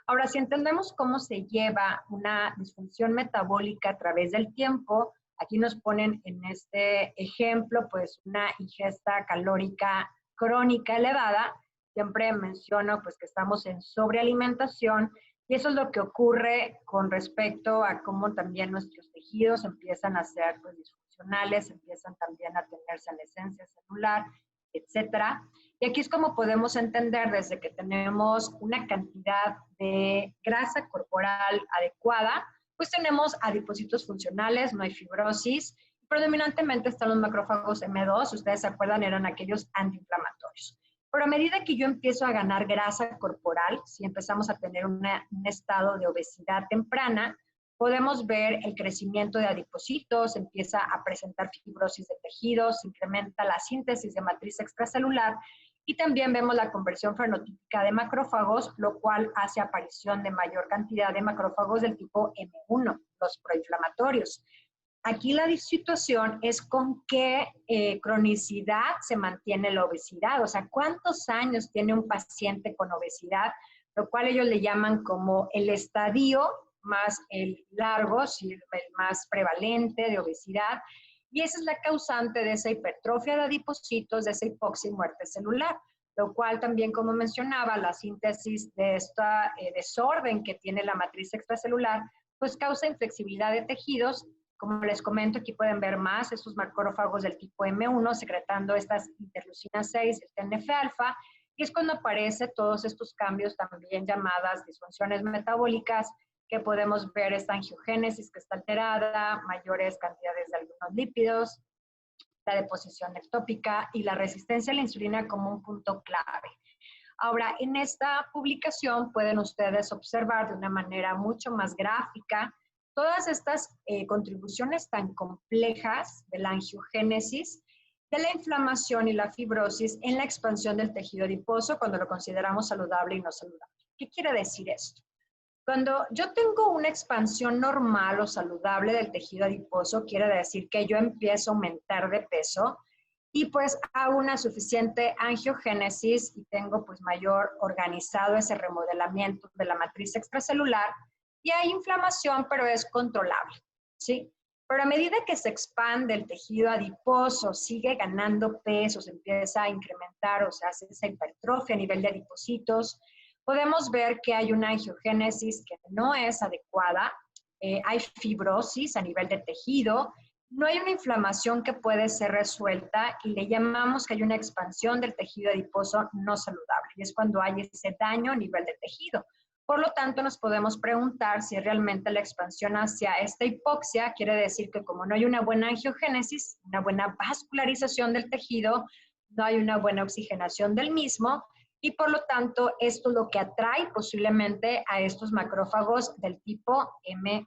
Ahora, si entendemos cómo se lleva una disfunción metabólica a través del tiempo, aquí nos ponen en este ejemplo, pues una ingesta calórica crónica elevada. Siempre menciono pues que estamos en sobrealimentación y eso es lo que ocurre con respecto a cómo también nuestros tejidos empiezan a ser pues, disfuncionales, empiezan también a tener senescencia celular, etcétera. Y aquí es como podemos entender desde que tenemos una cantidad de grasa corporal adecuada, pues tenemos adipocitos funcionales, no hay fibrosis. Predominantemente están los macrófagos M2, ustedes se acuerdan, eran aquellos antiinflamatorios. Pero a medida que yo empiezo a ganar grasa corporal, si empezamos a tener un estado de obesidad temprana, podemos ver el crecimiento de adipocitos, empieza a presentar fibrosis de tejidos, incrementa la síntesis de matriz extracelular y también vemos la conversión fenotípica de macrófagos, lo cual hace aparición de mayor cantidad de macrófagos del tipo M1, los proinflamatorios. Aquí la situación es con qué cronicidad se mantiene la obesidad, o sea, cuántos años tiene un paciente con obesidad, lo cual ellos le llaman como el estadio más el largo, el más prevalente de obesidad, y esa es la causante de esa hipertrofia de adipocitos, de esa hipoxia y muerte celular, lo cual también, como mencionaba, la síntesis de este desorden que tiene la matriz extracelular, pues causa inflexibilidad de tejidos. Como les comento, aquí pueden ver más esos macrófagos del tipo M1 secretando estas interleucinas 6, el TNF-alfa, y es cuando aparecen todos estos cambios también llamadas disfunciones metabólicas, que podemos ver esta angiogénesis que está alterada, mayores cantidades de algunos lípidos, la deposición ectópica y la resistencia a la insulina como un punto clave. Ahora, en esta publicación pueden ustedes observar de una manera mucho más gráfica todas estas contribuciones tan complejas de la angiogénesis, de la inflamación y la fibrosis en la expansión del tejido adiposo cuando lo consideramos saludable y no saludable. ¿Qué quiere decir esto? Cuando yo tengo una expansión normal o saludable del tejido adiposo, quiere decir que yo empiezo a aumentar de peso y pues hago una suficiente angiogénesis y tengo pues mayor organizado ese remodelamiento de la matriz extracelular y hay inflamación, pero es controlable, ¿sí? Pero a medida que se expande el tejido adiposo, sigue ganando peso, se empieza a incrementar, o sea, hace esa hipertrofia a nivel de adipocitos, podemos ver que hay una angiogénesis que no es adecuada, hay fibrosis a nivel de tejido, no hay una inflamación que puede ser resuelta y le llamamos que hay una expansión del tejido adiposo no saludable. Y es cuando hay ese daño a nivel de tejido. Por lo tanto, nos podemos preguntar si realmente la expansión hacia esta hipoxia quiere decir que como no hay una buena angiogénesis, una buena vascularización del tejido, no hay una buena oxigenación del mismo, y por lo tanto, esto es lo que atrae posiblemente a estos macrófagos del tipo M1.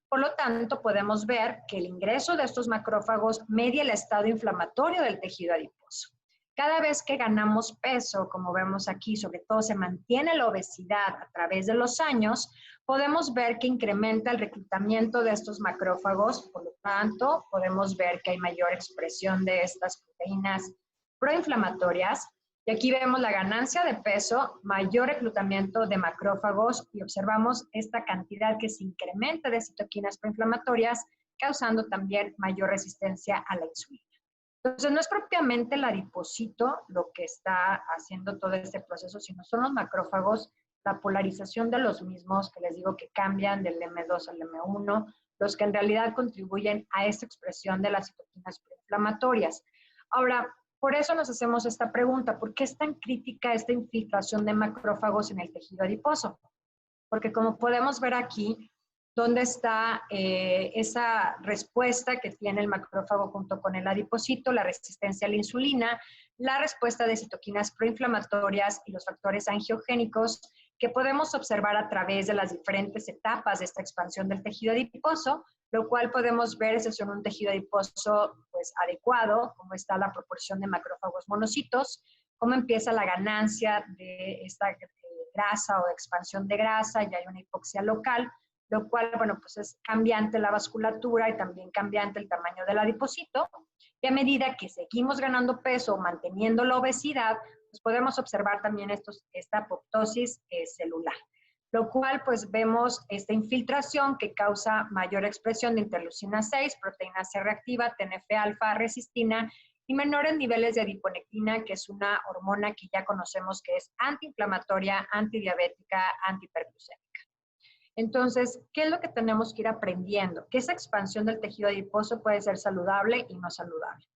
Por lo tanto, podemos ver que el ingreso de estos macrófagos media el estado inflamatorio del tejido adiposo. Cada vez que ganamos peso, como vemos aquí, sobre todo se mantiene la obesidad a través de los años, podemos ver que incrementa el reclutamiento de estos macrófagos, por lo tanto, podemos ver que hay mayor expresión de estas proteínas proinflamatorias. Y aquí vemos la ganancia de peso, mayor reclutamiento de macrófagos y observamos esta cantidad que se incrementa de citoquinas proinflamatorias, causando también mayor resistencia a la insulina. Entonces, no es propiamente el adipocito lo que está haciendo todo este proceso, sino son los macrófagos, la polarización de los mismos, que les digo que cambian del M2 al M1, los que en realidad contribuyen a esta expresión de las citoquinas proinflamatorias. Ahora, por eso nos hacemos esta pregunta, ¿por qué es tan crítica esta infiltración de macrófagos en el tejido adiposo? Porque como podemos ver aquí, ¿dónde está esa respuesta que tiene el macrófago junto con el adipocito, la resistencia a la insulina, la respuesta de citoquinas proinflamatorias y los factores angiogénicos que podemos observar a través de las diferentes etapas de esta expansión del tejido adiposo, lo cual podemos ver si son un tejido adiposo pues, adecuado, cómo está la proporción de macrófagos monocitos, cómo empieza la ganancia de esta grasa o expansión de grasa, y hay una hipoxia local, lo cual, bueno, pues es cambiante la vasculatura y también cambiante el tamaño del adipocito. Y a medida que seguimos ganando peso o manteniendo la obesidad, pues podemos observar también esta apoptosis celular, lo cual pues vemos esta infiltración que causa mayor expresión de interleucina 6, proteína C reactiva, TNF-alfa, resistina y menores niveles de adiponectina, que es una hormona que ya conocemos que es antiinflamatoria, antidiabética, antihiperglucémica. Entonces, ¿qué es lo que tenemos que ir aprendiendo? Que esa expansión del tejido adiposo puede ser saludable y no saludable.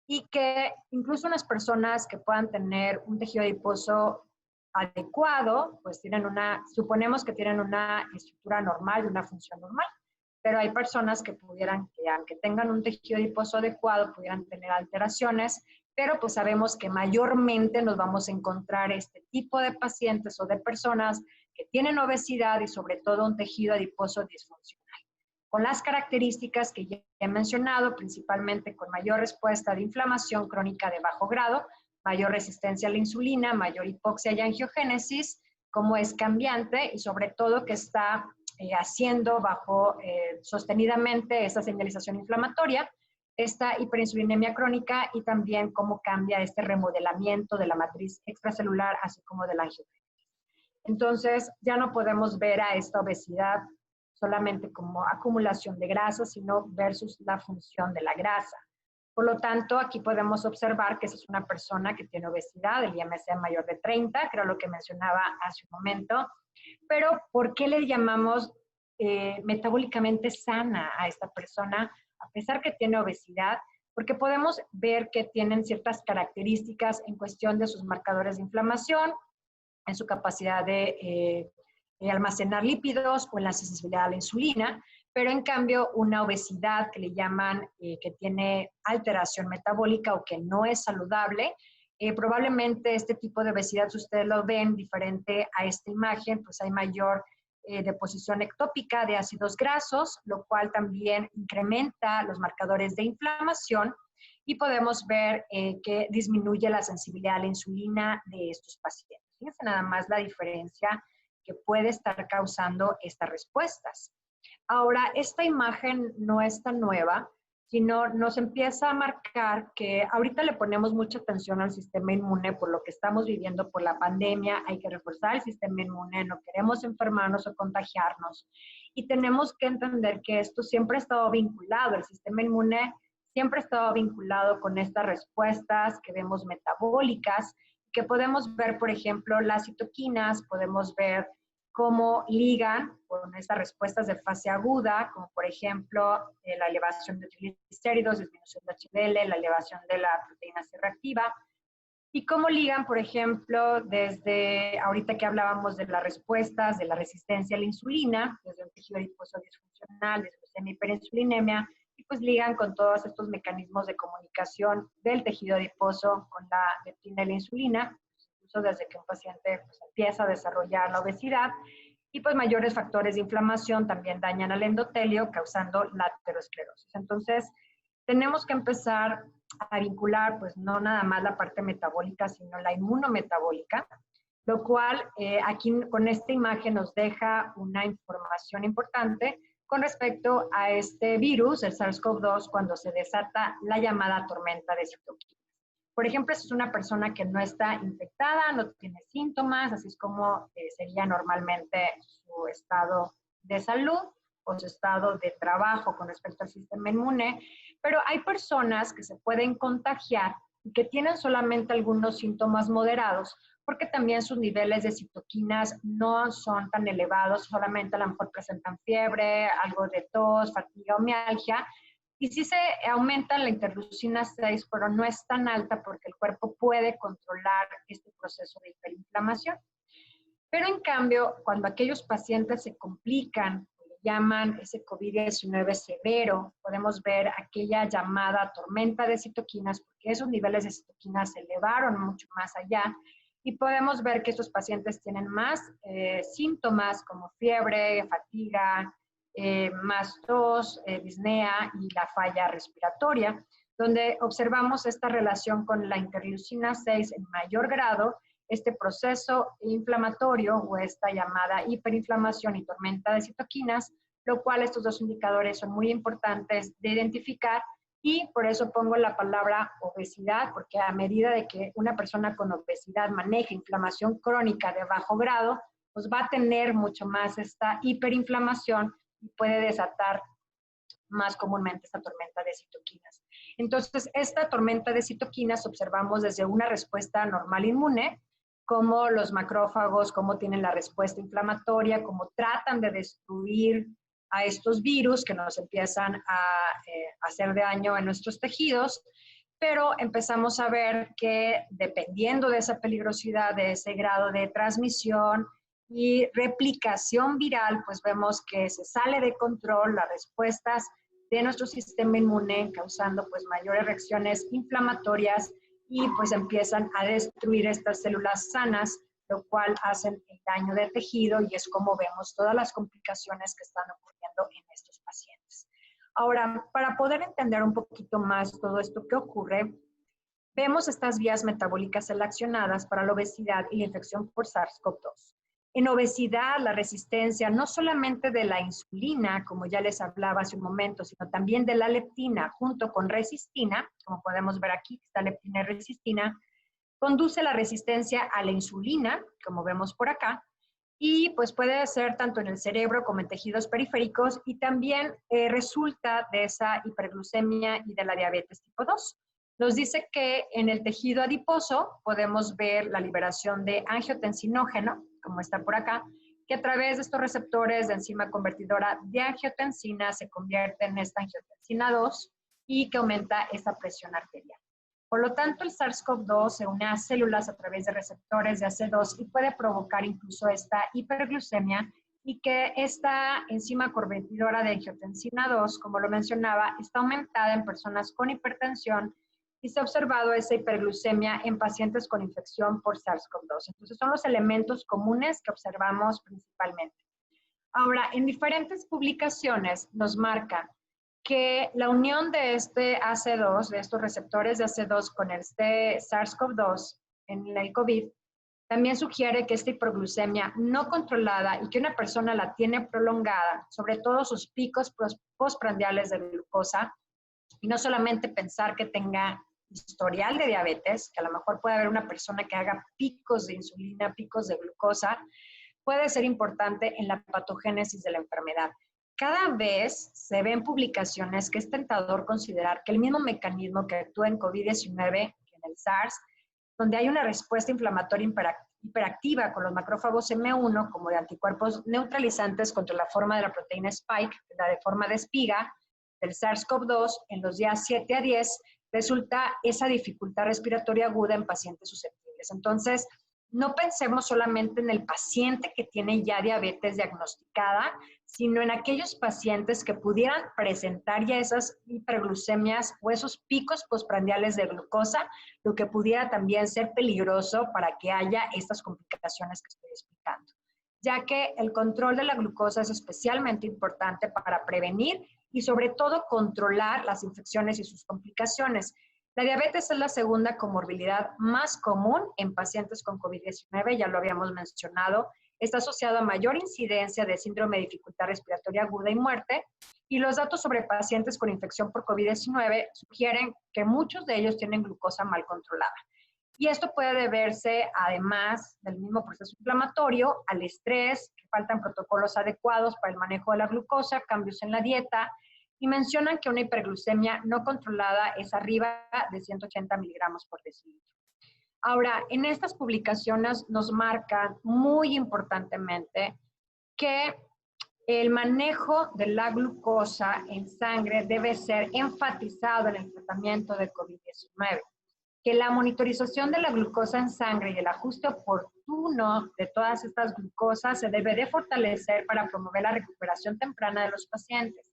Y que incluso unas personas que puedan tener un tejido adiposo adecuado, pues suponemos que tienen una estructura normal, una función normal. Pero hay personas que aunque tengan un tejido adiposo adecuado, pudieran tener alteraciones, pero pues sabemos que mayormente nos vamos a encontrar este tipo de pacientes o de personas que tienen obesidad y sobre todo un tejido adiposo disfuncional, con las características que ya he mencionado, principalmente con mayor respuesta de inflamación crónica de bajo grado, mayor resistencia a la insulina, mayor hipoxia y angiogénesis, como es cambiante y sobre todo que está haciendo sostenidamente esta señalización inflamatoria, esta hiperinsulinemia crónica y también cómo cambia este remodelamiento de la matriz extracelular, así como de la angiogénesis. Entonces, ya no podemos ver a esta obesidad solamente como acumulación de grasa, sino versus la función de la grasa. Por lo tanto, aquí podemos observar que esa es una persona que tiene obesidad, el IMC mayor de 30, creo lo que mencionaba hace un momento. Pero, ¿por qué le llamamos metabólicamente sana a esta persona, a pesar que tiene obesidad? Porque podemos ver que tienen ciertas características en cuestión de sus marcadores de inflamación, en su capacidad de almacenar lípidos o en la sensibilidad a la insulina, pero en cambio una obesidad que le llaman que tiene alteración metabólica o que no es saludable, probablemente este tipo de obesidad, si ustedes lo ven diferente a esta imagen, pues hay mayor deposición ectópica de ácidos grasos, lo cual también incrementa los marcadores de inflamación y podemos ver que disminuye la sensibilidad a la insulina de estos pacientes. Fíjense nada más la diferencia que puede estar causando estas respuestas. Ahora, esta imagen no es tan nueva, sino nos empieza a marcar que ahorita le ponemos mucha atención al sistema inmune por lo que estamos viviendo por la pandemia, hay que reforzar el sistema inmune, no queremos enfermarnos o contagiarnos. Y tenemos que entender que esto siempre ha estado vinculado, el sistema inmune siempre ha estado vinculado con estas respuestas que vemos metabólicas, que podemos ver, por ejemplo, las citoquinas, podemos ver cómo ligan con estas respuestas de fase aguda, como por ejemplo la elevación de triglicéridos, disminución de HDL, la elevación de la proteína C reactiva, y cómo ligan, por ejemplo, desde ahorita que hablábamos de las respuestas de la resistencia a la insulina, desde un tejido adiposo disfuncional, desde hiperinsulinemia, y pues ligan con todos estos mecanismos de comunicación del tejido adiposo con la leptina y la insulina, incluso desde que un paciente pues, empieza a desarrollar la obesidad, y pues mayores factores de inflamación también dañan al endotelio, causando la aterosclerosis. Entonces, tenemos que empezar a vincular, pues no nada más la parte metabólica, sino la inmunometabólica, lo cual aquí con esta imagen nos deja una información importante con respecto a este virus, el SARS-CoV-2, cuando se desata la llamada tormenta de citoquinas. Por ejemplo, si es una persona que no está infectada, no tiene síntomas, así es como sería normalmente su estado de salud o su estado de trabajo con respecto al sistema inmune, pero hay personas que se pueden contagiar y que tienen solamente algunos síntomas moderados, porque también sus niveles de citoquinas no son tan elevados, solamente a lo mejor presentan fiebre, algo de tos, fatiga o mialgia, y sí se aumenta la interleucina 6, pero no es tan alta porque el cuerpo puede controlar este proceso de hiperinflamación. Pero en cambio, cuando aquellos pacientes se complican, le llaman ese COVID-19 severo, podemos ver aquella llamada tormenta de citoquinas, porque esos niveles de citoquinas se elevaron mucho más allá, y podemos ver que estos pacientes tienen más síntomas como fiebre, fatiga, más tos, disnea y la falla respiratoria, donde observamos esta relación con la interleucina 6 en mayor grado, este proceso inflamatorio o esta llamada hiperinflamación y tormenta de citoquinas, lo cual estos dos indicadores son muy importantes de identificar, y por eso pongo la palabra obesidad, porque a medida de que una persona con obesidad maneja inflamación crónica de bajo grado, pues va a tener mucho más esta hiperinflamación y puede desatar más comúnmente esta tormenta de citoquinas. Entonces, esta tormenta de citoquinas observamos desde una respuesta normal inmune, cómo los macrófagos, cómo tienen la respuesta inflamatoria, cómo tratan de destruir a estos virus que nos empiezan a hacer daño en nuestros tejidos, pero empezamos a ver que dependiendo de esa peligrosidad, de ese grado de transmisión y replicación viral, pues vemos que se sale de control las respuestas de nuestro sistema inmune, causando pues mayores reacciones inflamatorias y pues empiezan a destruir estas células sanas, lo cual hacen el daño de tejido, y es como vemos todas las complicaciones que están ocurriendo en estos pacientes. Ahora, para poder entender un poquito más todo esto que ocurre, vemos estas vías metabólicas seleccionadas para la obesidad y la infección por SARS-CoV-2. En obesidad, la resistencia no solamente de la insulina, como ya les hablaba hace un momento, sino también de la leptina junto con resistina, como podemos ver aquí, está leptina y resistina, conduce la resistencia a la insulina, como vemos por acá, y pues puede ser tanto en el cerebro como en tejidos periféricos, y también resulta de esa hiperglucemia y de la diabetes tipo 2. Nos dice que en el tejido adiposo podemos ver la liberación de angiotensinógeno, como está por acá, que a través de estos receptores de enzima convertidora de angiotensina se convierte en esta angiotensina 2 y que aumenta esta presión arterial. Por lo tanto, el SARS-CoV-2 se une a células a través de receptores de AC2 y puede provocar incluso esta hiperglucemia, y que esta enzima convertidora de angiotensina 2, como lo mencionaba, está aumentada en personas con hipertensión, y se ha observado esa hiperglucemia en pacientes con infección por SARS-CoV-2. Entonces, son los elementos comunes que observamos principalmente. Ahora, en diferentes publicaciones nos marca que la unión de este AC2, de estos receptores de AC2 con este SARS-CoV-2 en el COVID, también sugiere que esta hiperglucemia no controlada y que una persona la tiene prolongada, sobre todo sus picos postprandiales de glucosa, Y no solamente pensar que tenga historial de diabetes, que a lo mejor puede haber una persona que haga picos de insulina, picos de glucosa, puede ser importante en la patogénesis de la enfermedad. Cada vez se ven publicaciones que es tentador considerar que el mismo mecanismo que actúa en COVID-19, que en el SARS, donde hay una respuesta inflamatoria hiperactiva con los macrófagos M1 como de anticuerpos neutralizantes contra la forma de la proteína spike, la de forma de espiga, del SARS-CoV-2 en los días 7 a 10, resulta esa dificultad respiratoria aguda en pacientes susceptibles. Entonces, no pensemos solamente en el paciente que tiene ya diabetes diagnosticada, sino en aquellos pacientes que pudieran presentar ya esas hiperglucemias o esos picos postprandiales de glucosa, lo que pudiera también ser peligroso para que haya estas complicaciones que estoy explicando, ya que el control de la glucosa es especialmente importante para prevenir y sobre todo controlar las infecciones y sus complicaciones. La diabetes es la segunda comorbilidad más común en pacientes con COVID-19, ya lo habíamos mencionado. Está asociado a mayor incidencia de síndrome de dificultad respiratoria aguda y muerte, y los datos sobre pacientes con infección por COVID-19 sugieren que muchos de ellos tienen glucosa mal controlada. Y esto puede deberse, además del mismo proceso inflamatorio, al estrés, que faltan protocolos adecuados para el manejo de la glucosa, cambios en la dieta, y mencionan que una hiperglucemia no controlada es arriba de 180 miligramos por decilitro. Ahora, en estas publicaciones nos marcan muy importantemente que el manejo de la glucosa en sangre debe ser enfatizado en el tratamiento de COVID-19, que la monitorización de la glucosa en sangre y el ajuste oportuno de todas estas glucosas se debe de fortalecer para promover la recuperación temprana de los pacientes.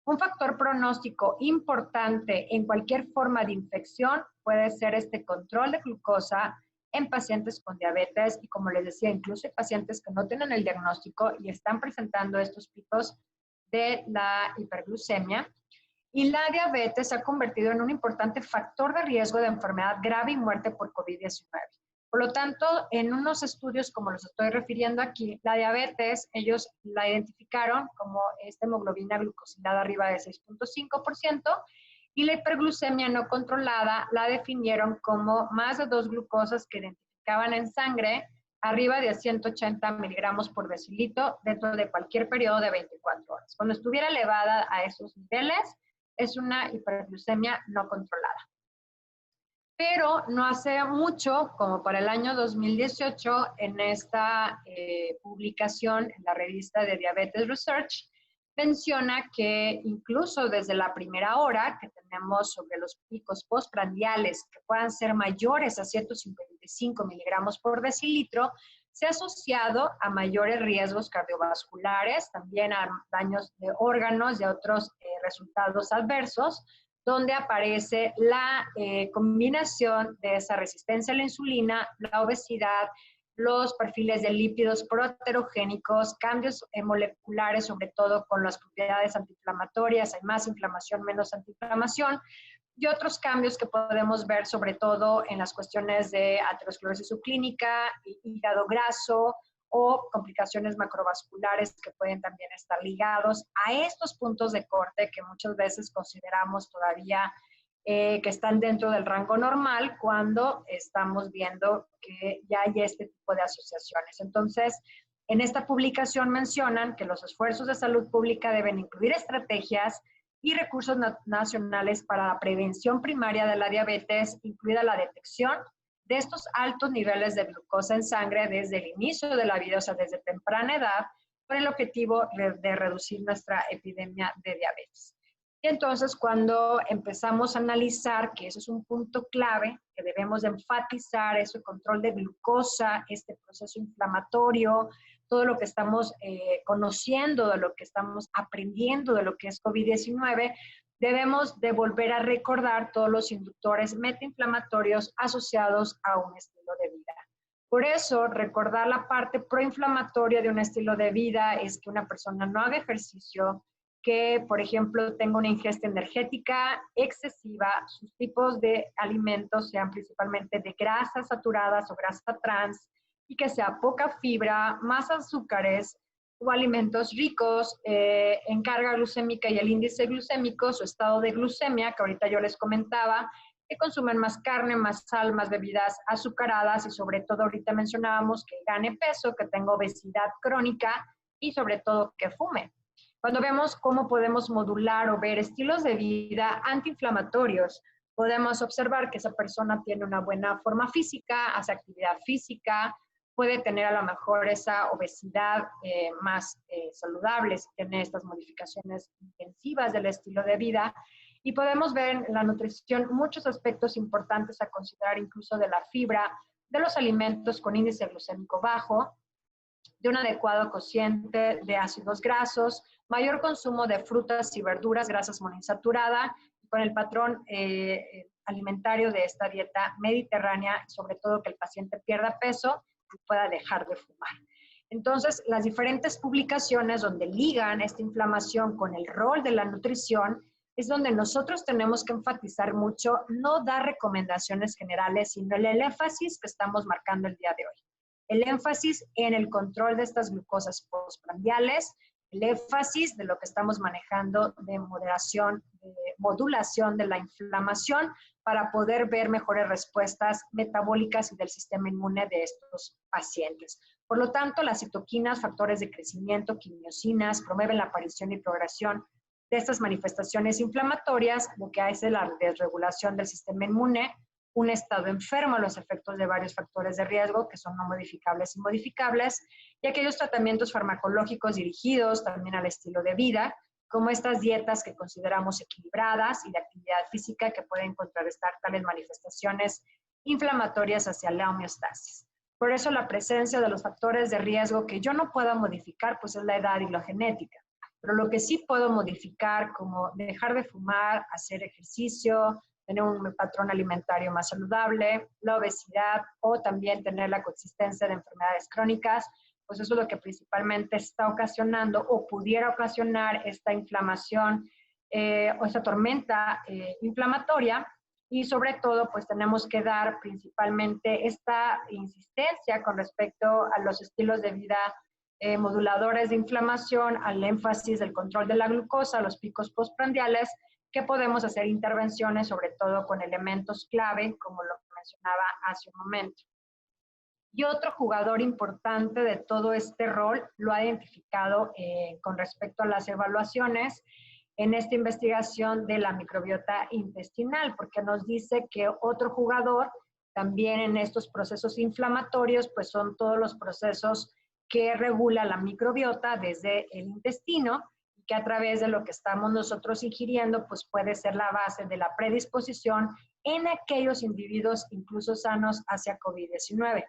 Un factor pronóstico importante en cualquier forma de infección puede ser este control de glucosa en pacientes con diabetes y, como les decía, incluso en pacientes que no tienen el diagnóstico y están presentando estos picos de la hiperglucemia. Y la diabetes se ha convertido en un importante factor de riesgo de enfermedad grave y muerte por COVID-19. Por lo tanto, en unos estudios como los estoy refiriendo aquí, la diabetes, ellos la identificaron como esta hemoglobina glucosilada arriba de 6.5% y la hiperglucemia no controlada la definieron como más de 2 glucosas que identificaban en sangre arriba de 180 miligramos por decilitro dentro de cualquier periodo de 24 horas. Cuando estuviera elevada a esos niveles, es una hiperglucemia no controlada. Pero no hace mucho, como para el año 2018, en esta publicación en la revista de Diabetes Research, menciona que incluso desde la primera hora que tenemos sobre los picos postprandiales que puedan ser mayores a 155 miligramos por decilitro, se ha asociado a mayores riesgos cardiovasculares, también a daños de órganos y a otros resultados adversos, donde aparece la combinación de esa resistencia a la insulina, la obesidad, los perfiles de lípidos proterogénicos, cambios moleculares, sobre todo con las propiedades antiinflamatorias, hay más inflamación, menos antiinflamación, y otros cambios que podemos ver sobre todo en las cuestiones de aterosclerosis subclínica, hígado graso o complicaciones macrovasculares que pueden también estar ligados a estos puntos de corte que muchas veces consideramos todavía que están dentro del rango normal cuando estamos viendo que ya hay este tipo de asociaciones. Entonces, en esta publicación mencionan que los esfuerzos de salud pública deben incluir estrategias y recursos nacionales para la prevención primaria de la diabetes, incluida la detección de estos altos niveles de glucosa en sangre desde el inicio de la vida, o sea, desde temprana edad, con el objetivo de reducir nuestra epidemia de diabetes. Y entonces, cuando empezamos a analizar que eso es un punto clave, que debemos de enfatizar ese control de glucosa, este proceso inflamatorio, todo lo que estamos conociendo, de lo que estamos aprendiendo de lo que es COVID-19, debemos de volver a recordar todos los inductores metainflamatorios asociados a un estilo de vida. Por eso, recordar la parte proinflamatoria de un estilo de vida es que una persona no haga ejercicio, que, por ejemplo, tenga una ingesta energética excesiva, sus tipos de alimentos sean principalmente de grasas saturadas o grasa trans, y que sea poca fibra, más azúcares, o alimentos ricos en carga glucémica y el índice glucémico, su estado de glucemia, que ahorita yo les comentaba, que consumen más carne, más sal, más bebidas azucaradas y sobre todo ahorita mencionábamos que gane peso, que tenga obesidad crónica y sobre todo que fume. Cuando vemos cómo podemos modular o ver estilos de vida antiinflamatorios, podemos observar que esa persona tiene una buena forma física, hace actividad física, puede tener a lo mejor esa obesidad más saludable, si tiene estas modificaciones intensivas del estilo de vida. Y podemos ver en la nutrición muchos aspectos importantes a considerar, incluso de la fibra, de los alimentos con índice glucémico bajo, de un adecuado cociente de ácidos grasos, mayor consumo de frutas y verduras, grasas monoinsaturada, con el patrón alimentario de esta dieta mediterránea, sobre todo que el paciente pierda peso y pueda dejar de fumar. Entonces, las diferentes publicaciones donde ligan esta inflamación con el rol de la nutrición es donde nosotros tenemos que enfatizar mucho, no dar recomendaciones generales, sino el énfasis que estamos marcando el día de hoy. El énfasis en el control de estas glucosas postprandiales, el énfasis de lo que estamos manejando de moderación, de modulación de la inflamación para poder ver mejores respuestas metabólicas y del sistema inmune de estos pacientes. Por lo tanto, las citoquinas, factores de crecimiento, quimiosinas, promueven la aparición y progresión de estas manifestaciones inflamatorias, lo que hace la desregulación del sistema inmune, un estado enfermo a los efectos de varios factores de riesgo que son no modificables y modificables, y aquellos tratamientos farmacológicos dirigidos también al estilo de vida, como estas dietas que consideramos equilibradas y de actividad física que pueden contrarrestar tales manifestaciones inflamatorias hacia la homeostasis. Por eso la presencia de los factores de riesgo que yo no puedo modificar, pues es la edad y la genética. Pero lo que sí puedo modificar, como dejar de fumar, hacer ejercicio, tener un patrón alimentario más saludable, la obesidad o también tener la consistencia de enfermedades crónicas, pues eso es lo que principalmente está ocasionando o pudiera ocasionar esta inflamación o esta tormenta inflamatoria. Y sobre todo, pues tenemos que dar principalmente esta insistencia con respecto a los estilos de vida moduladores de inflamación, al énfasis del control de la glucosa, los picos postprandiales, que podemos hacer intervenciones, sobre todo con elementos clave, como lo mencionaba hace un momento. Y otro jugador importante de todo este rol lo ha identificado con respecto a las evaluaciones en esta investigación de la microbiota intestinal, porque nos dice que otro jugador también en estos procesos inflamatorios, pues son todos los procesos que regula la microbiota desde el intestino, que a través de lo que estamos nosotros ingiriendo, pues puede ser la base de la predisposición en aquellos individuos incluso sanos hacia COVID-19.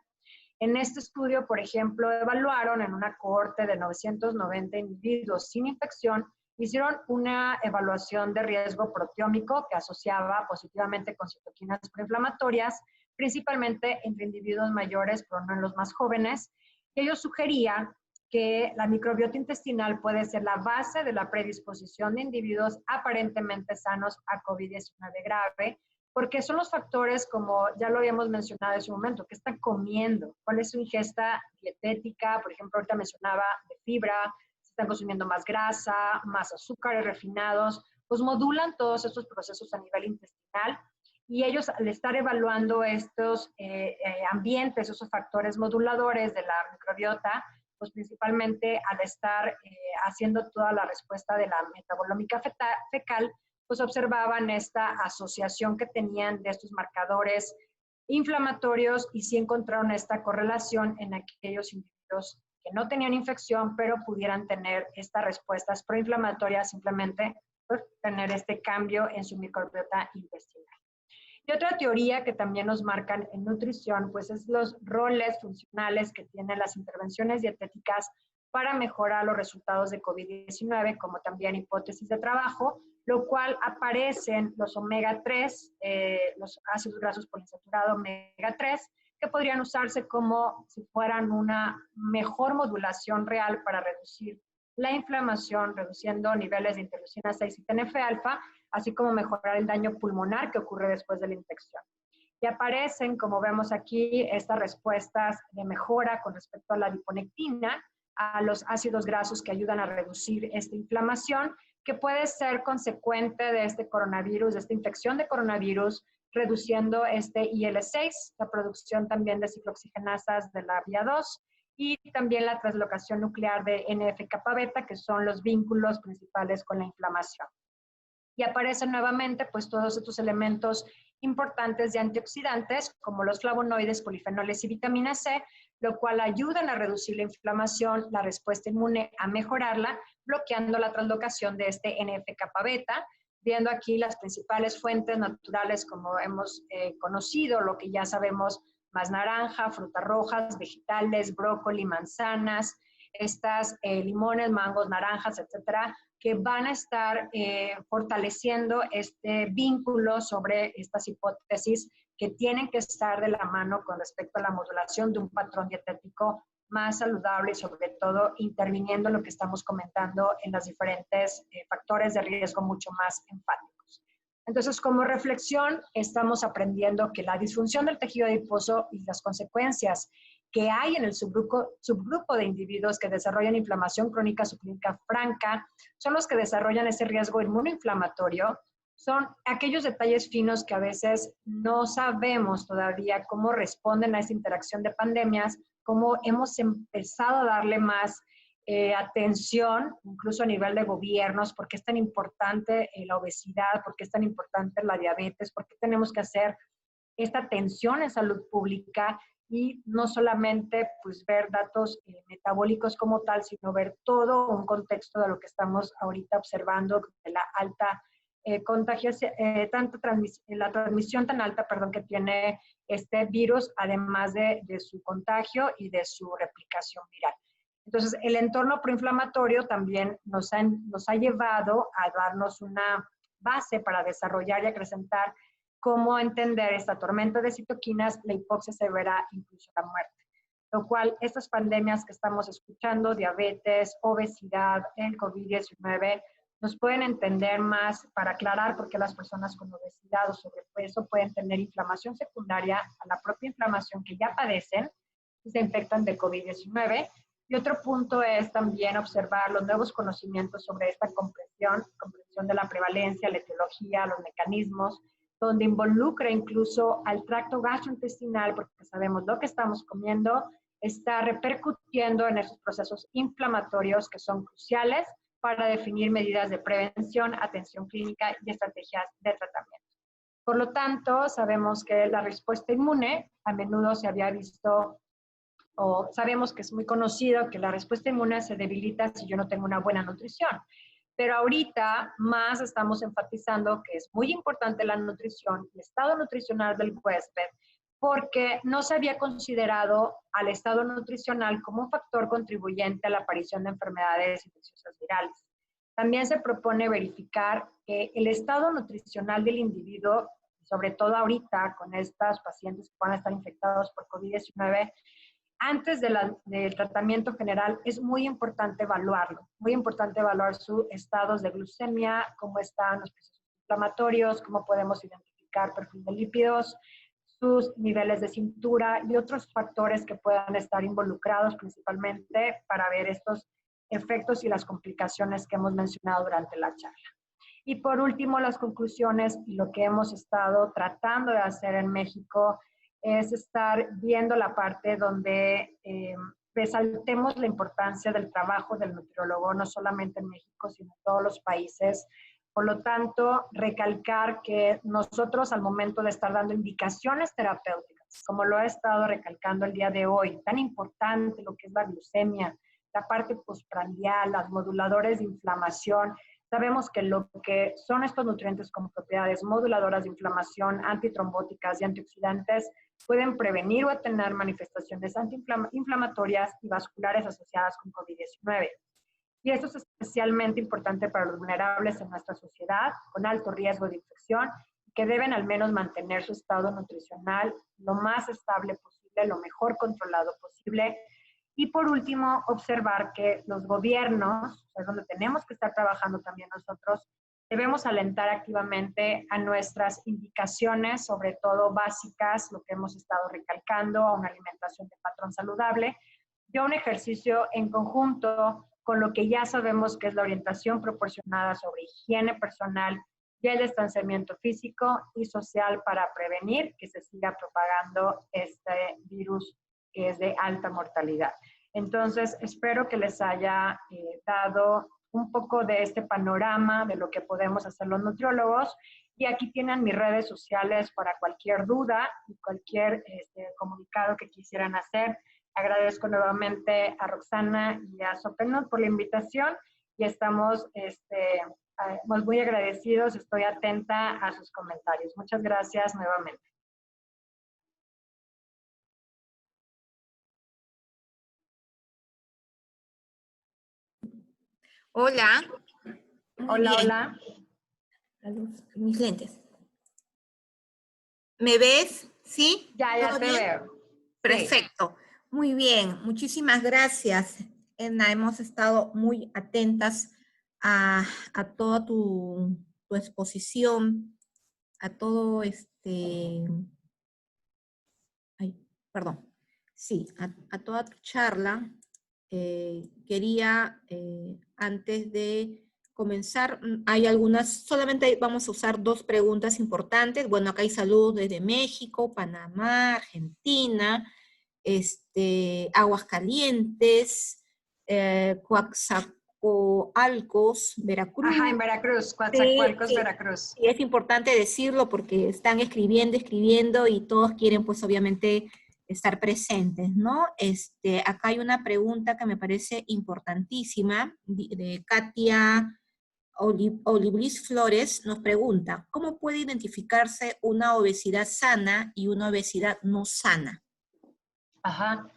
En este estudio, por ejemplo, evaluaron en una cohorte de 990 individuos sin infección, hicieron una evaluación de riesgo proteómico que asociaba positivamente con citoquinas proinflamatorias, principalmente entre individuos mayores, pero no en los más jóvenes. Y ellos sugerían que la microbiota intestinal puede ser la base de la predisposición de individuos aparentemente sanos a COVID-19 grave, porque son los factores, como ya lo habíamos mencionado en su momento, que están comiendo, cuál es su ingesta dietética, por ejemplo, ahorita mencionaba de fibra, si están consumiendo más grasa, más azúcares refinados, pues modulan todos estos procesos a nivel intestinal, y ellos al estar evaluando estos ambientes, esos factores moduladores de la microbiota, pues principalmente al estar haciendo toda la respuesta de la metabolómica fecal, pues observaban esta asociación que tenían de estos marcadores inflamatorios y sí encontraron esta correlación en aquellos individuos que no tenían infección, pero pudieran tener estas respuestas proinflamatorias, simplemente por tener este cambio en su microbiota intestinal. Y otra teoría que también nos marcan en nutrición, pues es los roles funcionales que tienen las intervenciones dietéticas para mejorar los resultados de COVID-19, como también hipótesis de trabajo, lo cual aparecen los omega 3, los ácidos grasos poliinsaturados omega 3, que podrían usarse como si fueran una mejor modulación real para reducir la inflamación, reduciendo niveles de interleucina 6 y TNF-alfa, así como mejorar el daño pulmonar que ocurre después de la infección. Y aparecen, como vemos aquí, estas respuestas de mejora con respecto a la adiponectina, a los ácidos grasos que ayudan a reducir esta inflamación, que puede ser consecuente de este coronavirus, de esta infección de coronavirus, reduciendo este IL-6, la producción también de ciclooxigenasas de la vía 2 y también la translocación nuclear de NF-kappa beta, que son los vínculos principales con la inflamación. Y aparecen nuevamente pues todos estos elementos importantes de antioxidantes, como los flavonoides, polifenoles y vitamina C, lo cual ayudan a reducir la inflamación, la respuesta inmune, a mejorarla, bloqueando la translocación de este NF-kappa beta, viendo aquí las principales fuentes naturales como hemos conocido, lo que ya sabemos, más naranja, frutas rojas, vegetales, brócoli, manzanas, estas limones, mangos, naranjas, etcétera, que van a estar fortaleciendo este vínculo sobre estas hipótesis que tienen que estar de la mano con respecto a la modulación de un patrón dietético más saludable y sobre todo interviniendo en lo que estamos comentando en los diferentes factores de riesgo mucho más enfáticos. Entonces, como reflexión, estamos aprendiendo que la disfunción del tejido adiposo y las consecuencias que hay en el subgrupo de individuos que desarrollan inflamación crónica subclínica franca son los que desarrollan ese riesgo inmunoinflamatorio. Son aquellos detalles finos que a veces no sabemos todavía cómo responden a esa interacción de pandemias, cómo hemos empezado a darle más atención, incluso a nivel de gobiernos, por qué es tan importante la obesidad, por qué es tan importante la diabetes, por qué tenemos que hacer esta atención en salud pública y no solamente pues, ver datos metabólicos como tal, sino ver todo un contexto de lo que estamos ahorita observando, de la alta la transmisión tan alta, perdón, que tiene este virus, además de su contagio y de su replicación viral. Entonces, el entorno proinflamatorio también nos ha llevado a darnos una base para desarrollar y acrecentar cómo entender esta tormenta de citoquinas, la hipoxia severa, incluso la muerte. Lo cual, estas pandemias que estamos escuchando, diabetes, obesidad, el COVID-19, nos pueden entender más para aclarar por qué las personas con obesidad o sobrepeso pueden tener inflamación secundaria a la propia inflamación que ya padecen y se infectan de COVID-19. Y otro punto es también observar los nuevos conocimientos sobre esta comprensión de la prevalencia, la etiología, los mecanismos, donde involucra incluso al tracto gastrointestinal, porque sabemos lo que estamos comiendo está repercutiendo en esos procesos inflamatorios que son cruciales para definir medidas de prevención, atención clínica y estrategias de tratamiento. Por lo tanto, sabemos que la respuesta inmune a menudo se había visto, o sabemos que es muy conocido que la respuesta inmune se debilita si yo no tengo una buena nutrición. Pero ahorita más estamos enfatizando que es muy importante la nutrición, el estado nutricional del huésped, porque no se había considerado al estado nutricional como un factor contribuyente a la aparición de enfermedades infecciosas virales. También se propone verificar que el estado nutricional del individuo, sobre todo ahorita con estos pacientes que van a estar infectados por COVID-19, antes del tratamiento general es muy importante evaluarlo. Muy importante evaluar sus estados de glucemia, cómo están los procesos inflamatorios, cómo podemos identificar perfil de lípidos, sus niveles de cintura y otros factores que puedan estar involucrados principalmente para ver estos efectos y las complicaciones que hemos mencionado durante la charla. Y por último, las conclusiones y lo que hemos estado tratando de hacer en México es estar viendo la parte donde resaltemos la importancia del trabajo del nutriólogo, no solamente en México, sino en todos los países. Por lo tanto, recalcar que nosotros al momento de estar dando indicaciones terapéuticas, como lo he estado recalcando el día de hoy, tan importante lo que es la glucemia, la parte postprandial, los moduladores de inflamación, sabemos que lo que son estos nutrientes con propiedades moduladoras de inflamación, antitrombóticas y antioxidantes pueden prevenir o atenuar manifestaciones antiinflamatorias y vasculares asociadas con COVID-19. Y esto es especialmente importante para los vulnerables en nuestra sociedad, con alto riesgo de infección, que deben al menos mantener su estado nutricional lo más estable posible, lo mejor controlado posible. Y por último, observar que los gobiernos, es donde tenemos que estar trabajando también nosotros, debemos alentar activamente a nuestras indicaciones, sobre todo básicas, lo que hemos estado recalcando, a una alimentación de patrón saludable, dio un ejercicio en conjunto con lo que ya sabemos que es la orientación proporcionada sobre higiene personal y el distanciamiento físico y social para prevenir que se siga propagando este virus que es de alta mortalidad. Entonces, espero que les haya dado un poco de este panorama de lo que podemos hacer los nutriólogos. Y aquí tienen mis redes sociales para cualquier duda y cualquier comunicado que quisieran hacer. Agradezco nuevamente a Roxana y a Sopenot por la invitación y estamos muy agradecidos. Estoy atenta a sus comentarios. Muchas gracias nuevamente. Hola. Muy Hola, bien. hola. La luz, mis lentes. ¿Me ves? ¿Sí? Ya ¿Todo te bien? veo. Sí. Perfecto. Muy bien. Muchísimas gracias, Edna. Hemos estado muy atentas a toda tu exposición, a todo ay, perdón. Sí, a toda tu charla. Quería, antes de comenzar, hay algunas, solamente vamos a usar 2 preguntas importantes. Bueno, acá hay saludos desde México, Panamá, Argentina, Aguascalientes, Coatzacoalcos, Veracruz. Ajá, en Veracruz, Sí, Coatzacoalcos, sí, Veracruz. y es importante decirlo porque están escribiendo y todos quieren pues obviamente estar presentes, ¿no? Acá hay una pregunta que me parece importantísima de Katia Olibris Flores, nos pregunta, ¿cómo puede identificarse una obesidad sana y una obesidad no sana? Ajá.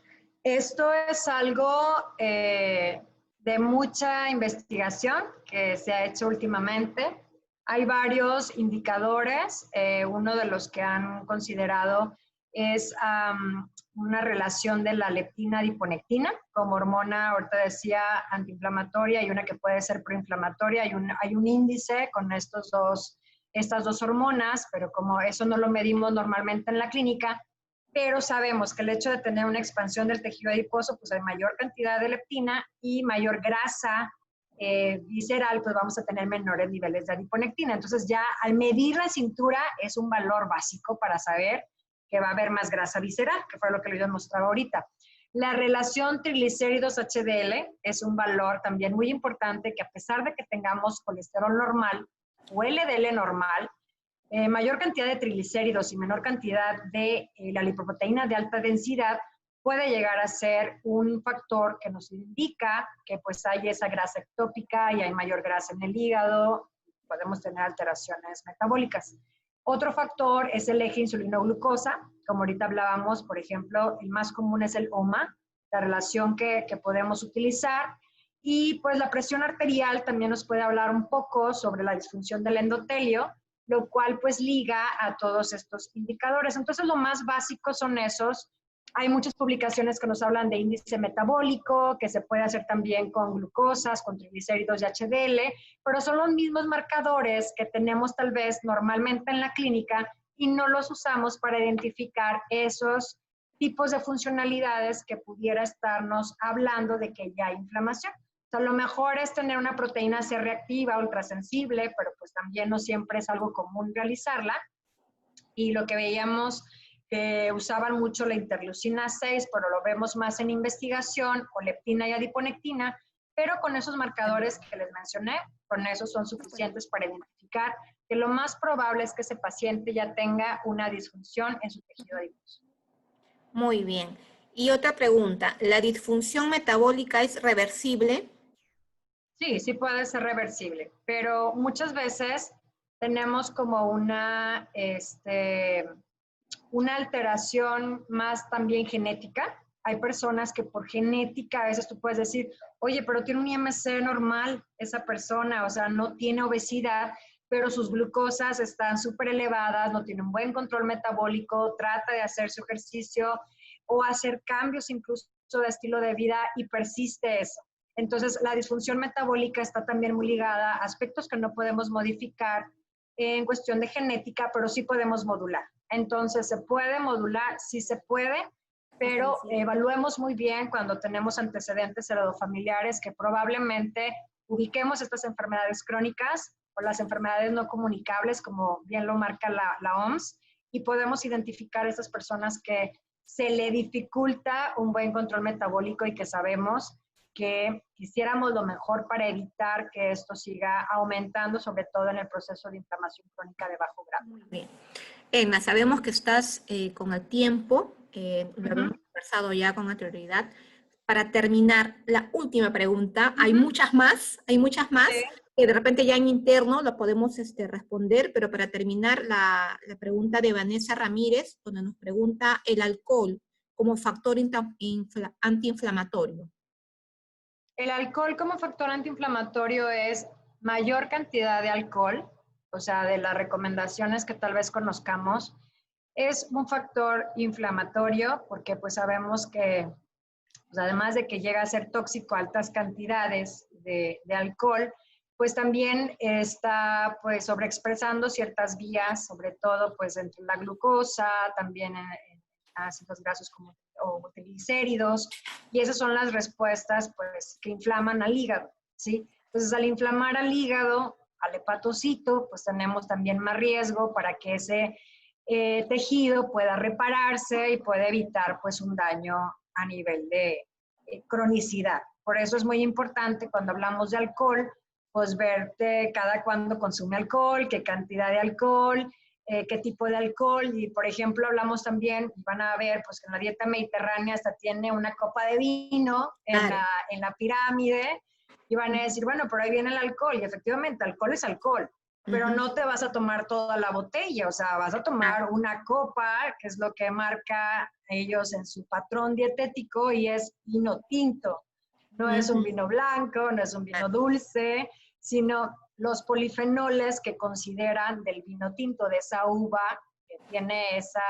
Esto es algo de mucha investigación que se ha hecho últimamente. Hay varios indicadores. Uno de los que han considerado es una relación de la leptina-adiponectina como hormona, ahorita decía, antiinflamatoria y una que puede ser proinflamatoria. Hay un índice con estas dos hormonas, pero como eso no lo medimos normalmente en la clínica, pero sabemos que el hecho de tener una expansión del tejido adiposo, pues hay mayor cantidad de leptina y mayor grasa visceral, pues vamos a tener menores niveles de adiponectina. Entonces ya al medir la cintura es un valor básico para saber que va a haber más grasa visceral, que fue lo que les mostraba ahorita. La relación triglicéridos-HDL es un valor también muy importante que a pesar de que tengamos colesterol normal o LDL normal, mayor cantidad de triglicéridos y menor cantidad de la lipoproteína de alta densidad puede llegar a ser un factor que nos indica que pues hay esa grasa ectópica y hay mayor grasa en el hígado, podemos tener alteraciones metabólicas. Otro factor es el eje insulino-glucosa, como ahorita hablábamos, por ejemplo, el más común es el OMA, la relación que podemos utilizar, y pues la presión arterial también nos puede hablar un poco sobre la disfunción del endotelio, lo cual pues liga a todos estos indicadores. Entonces lo más básico son esos. Hay muchas publicaciones que nos hablan de índice metabólico, que se puede hacer también con glucosas, con triglicéridos y HDL, pero son los mismos marcadores que tenemos tal vez normalmente en la clínica y no los usamos para identificar esos tipos de funcionalidades que pudiera estarnos hablando de que ya hay inflamación. O sea, lo mejor es tener una proteína C reactiva, ultrasensible, pero pues también no siempre es algo común realizarla. Y lo que veíamos que usaban mucho la interleucina 6, pero lo vemos más en investigación, o leptina y adiponectina, pero con esos marcadores que les mencioné, con esos son suficientes para identificar que lo más probable es que ese paciente ya tenga una disfunción en su tejido adiposo. Muy bien. Y otra pregunta, ¿la disfunción metabólica es reversible? Sí, sí puede ser reversible, pero muchas veces tenemos como una alteración más también genética. Hay personas que por genética, a veces tú puedes decir, oye, pero tiene un IMC normal esa persona, o sea, no tiene obesidad, pero sus glucosas están súper elevadas, no tiene un buen control metabólico, trata de hacer su ejercicio o hacer cambios incluso de estilo de vida y persiste eso. Entonces, la disfunción metabólica está también muy ligada a aspectos que no podemos modificar en cuestión de genética, pero sí podemos modular. Entonces, ¿se puede modular? Sí se puede, pero evaluemos muy bien cuando tenemos antecedentes heredofamiliares que probablemente ubiquemos estas enfermedades crónicas o las enfermedades no comunicables, como bien lo marca la OMS, y podemos identificar a estas personas que se le dificulta un buen control metabólico y que sabemos que quisiéramos lo mejor para evitar que esto siga aumentando, sobre todo en el proceso de inflamación crónica de bajo grado. Muy bien. Emma, sabemos que estás con el tiempo, lo habíamos conversado ya con anterioridad. Para terminar, la última pregunta, hay muchas más, Sí. que de repente ya en interno la podemos responder, pero para terminar, la pregunta de Vanessa Ramírez, donde nos pregunta el alcohol como factor antiinflamatorio. El alcohol como factor antiinflamatorio es mayor cantidad de alcohol, o sea, de las recomendaciones que tal vez conozcamos, es un factor inflamatorio porque pues sabemos que, pues, además de que llega a ser tóxico a altas cantidades de alcohol, pues también está pues sobreexpresando ciertas vías, sobre todo pues entre la glucosa, también en ácidos grasos como o triglicéridos, y esas son las respuestas pues que inflaman al hígado, ¿sí? Entonces al inflamar al hígado, al hepatocito, pues tenemos también más riesgo para que ese tejido pueda repararse y pueda evitar pues un daño a nivel de cronicidad. Por eso es muy importante cuando hablamos de alcohol, pues verte cada cuándo consume alcohol, qué cantidad de alcohol, qué tipo de alcohol. Y por ejemplo hablamos también, van a ver pues que en la dieta mediterránea hasta tiene una copa de vino en la pirámide, y van a decir, bueno, por ahí viene el alcohol, y efectivamente alcohol es alcohol, pero no te vas a tomar toda la botella, o sea, vas a tomar una copa, que es lo que marca ellos en su patrón dietético, y es vino tinto. No es un vino blanco, no es un vino dulce, sino los polifenoles que consideran del vino tinto, de esa uva que tiene esa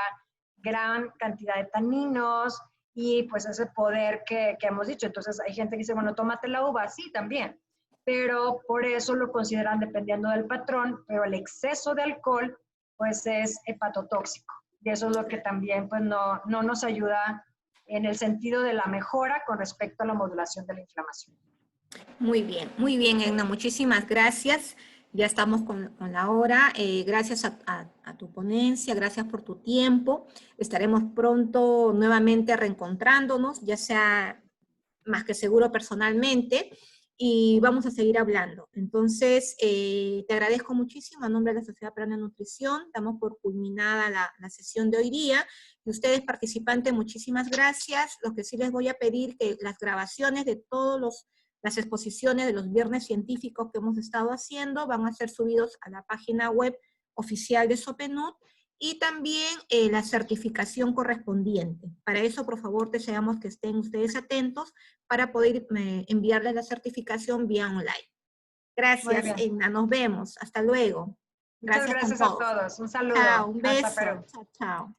gran cantidad de taninos y pues ese poder que hemos dicho. Entonces hay gente que dice, bueno, tómate la uva, sí, también, pero por eso lo consideran dependiendo del patrón, pero el exceso de alcohol pues es hepatotóxico. Y eso es lo que también pues no nos ayuda en el sentido de la mejora con respecto a la modulación de la inflamación. Muy bien, Edna, muchísimas gracias. Ya estamos con la hora. Gracias a tu ponencia, gracias por tu tiempo. Estaremos pronto nuevamente reencontrándonos, ya sea más que seguro personalmente, y vamos a seguir hablando. Entonces, te agradezco muchísimo a nombre de la Sociedad Peruana de Nutrición. Damos por culminada la sesión de hoy día. Y ustedes, participantes, muchísimas gracias. Lo que sí les voy a pedir que las grabaciones de todas las exposiciones de los viernes científicos que hemos estado haciendo van a ser subidos a la página web oficial de Sopenut, y también la certificación correspondiente. Para eso, por favor, deseamos que estén ustedes atentos para poder enviarles la certificación vía online. Gracias, Edna. Nos vemos. Hasta luego. Muchas gracias a todos. Un saludo. Chao, un beso. Hasta Perú. Chao, chao.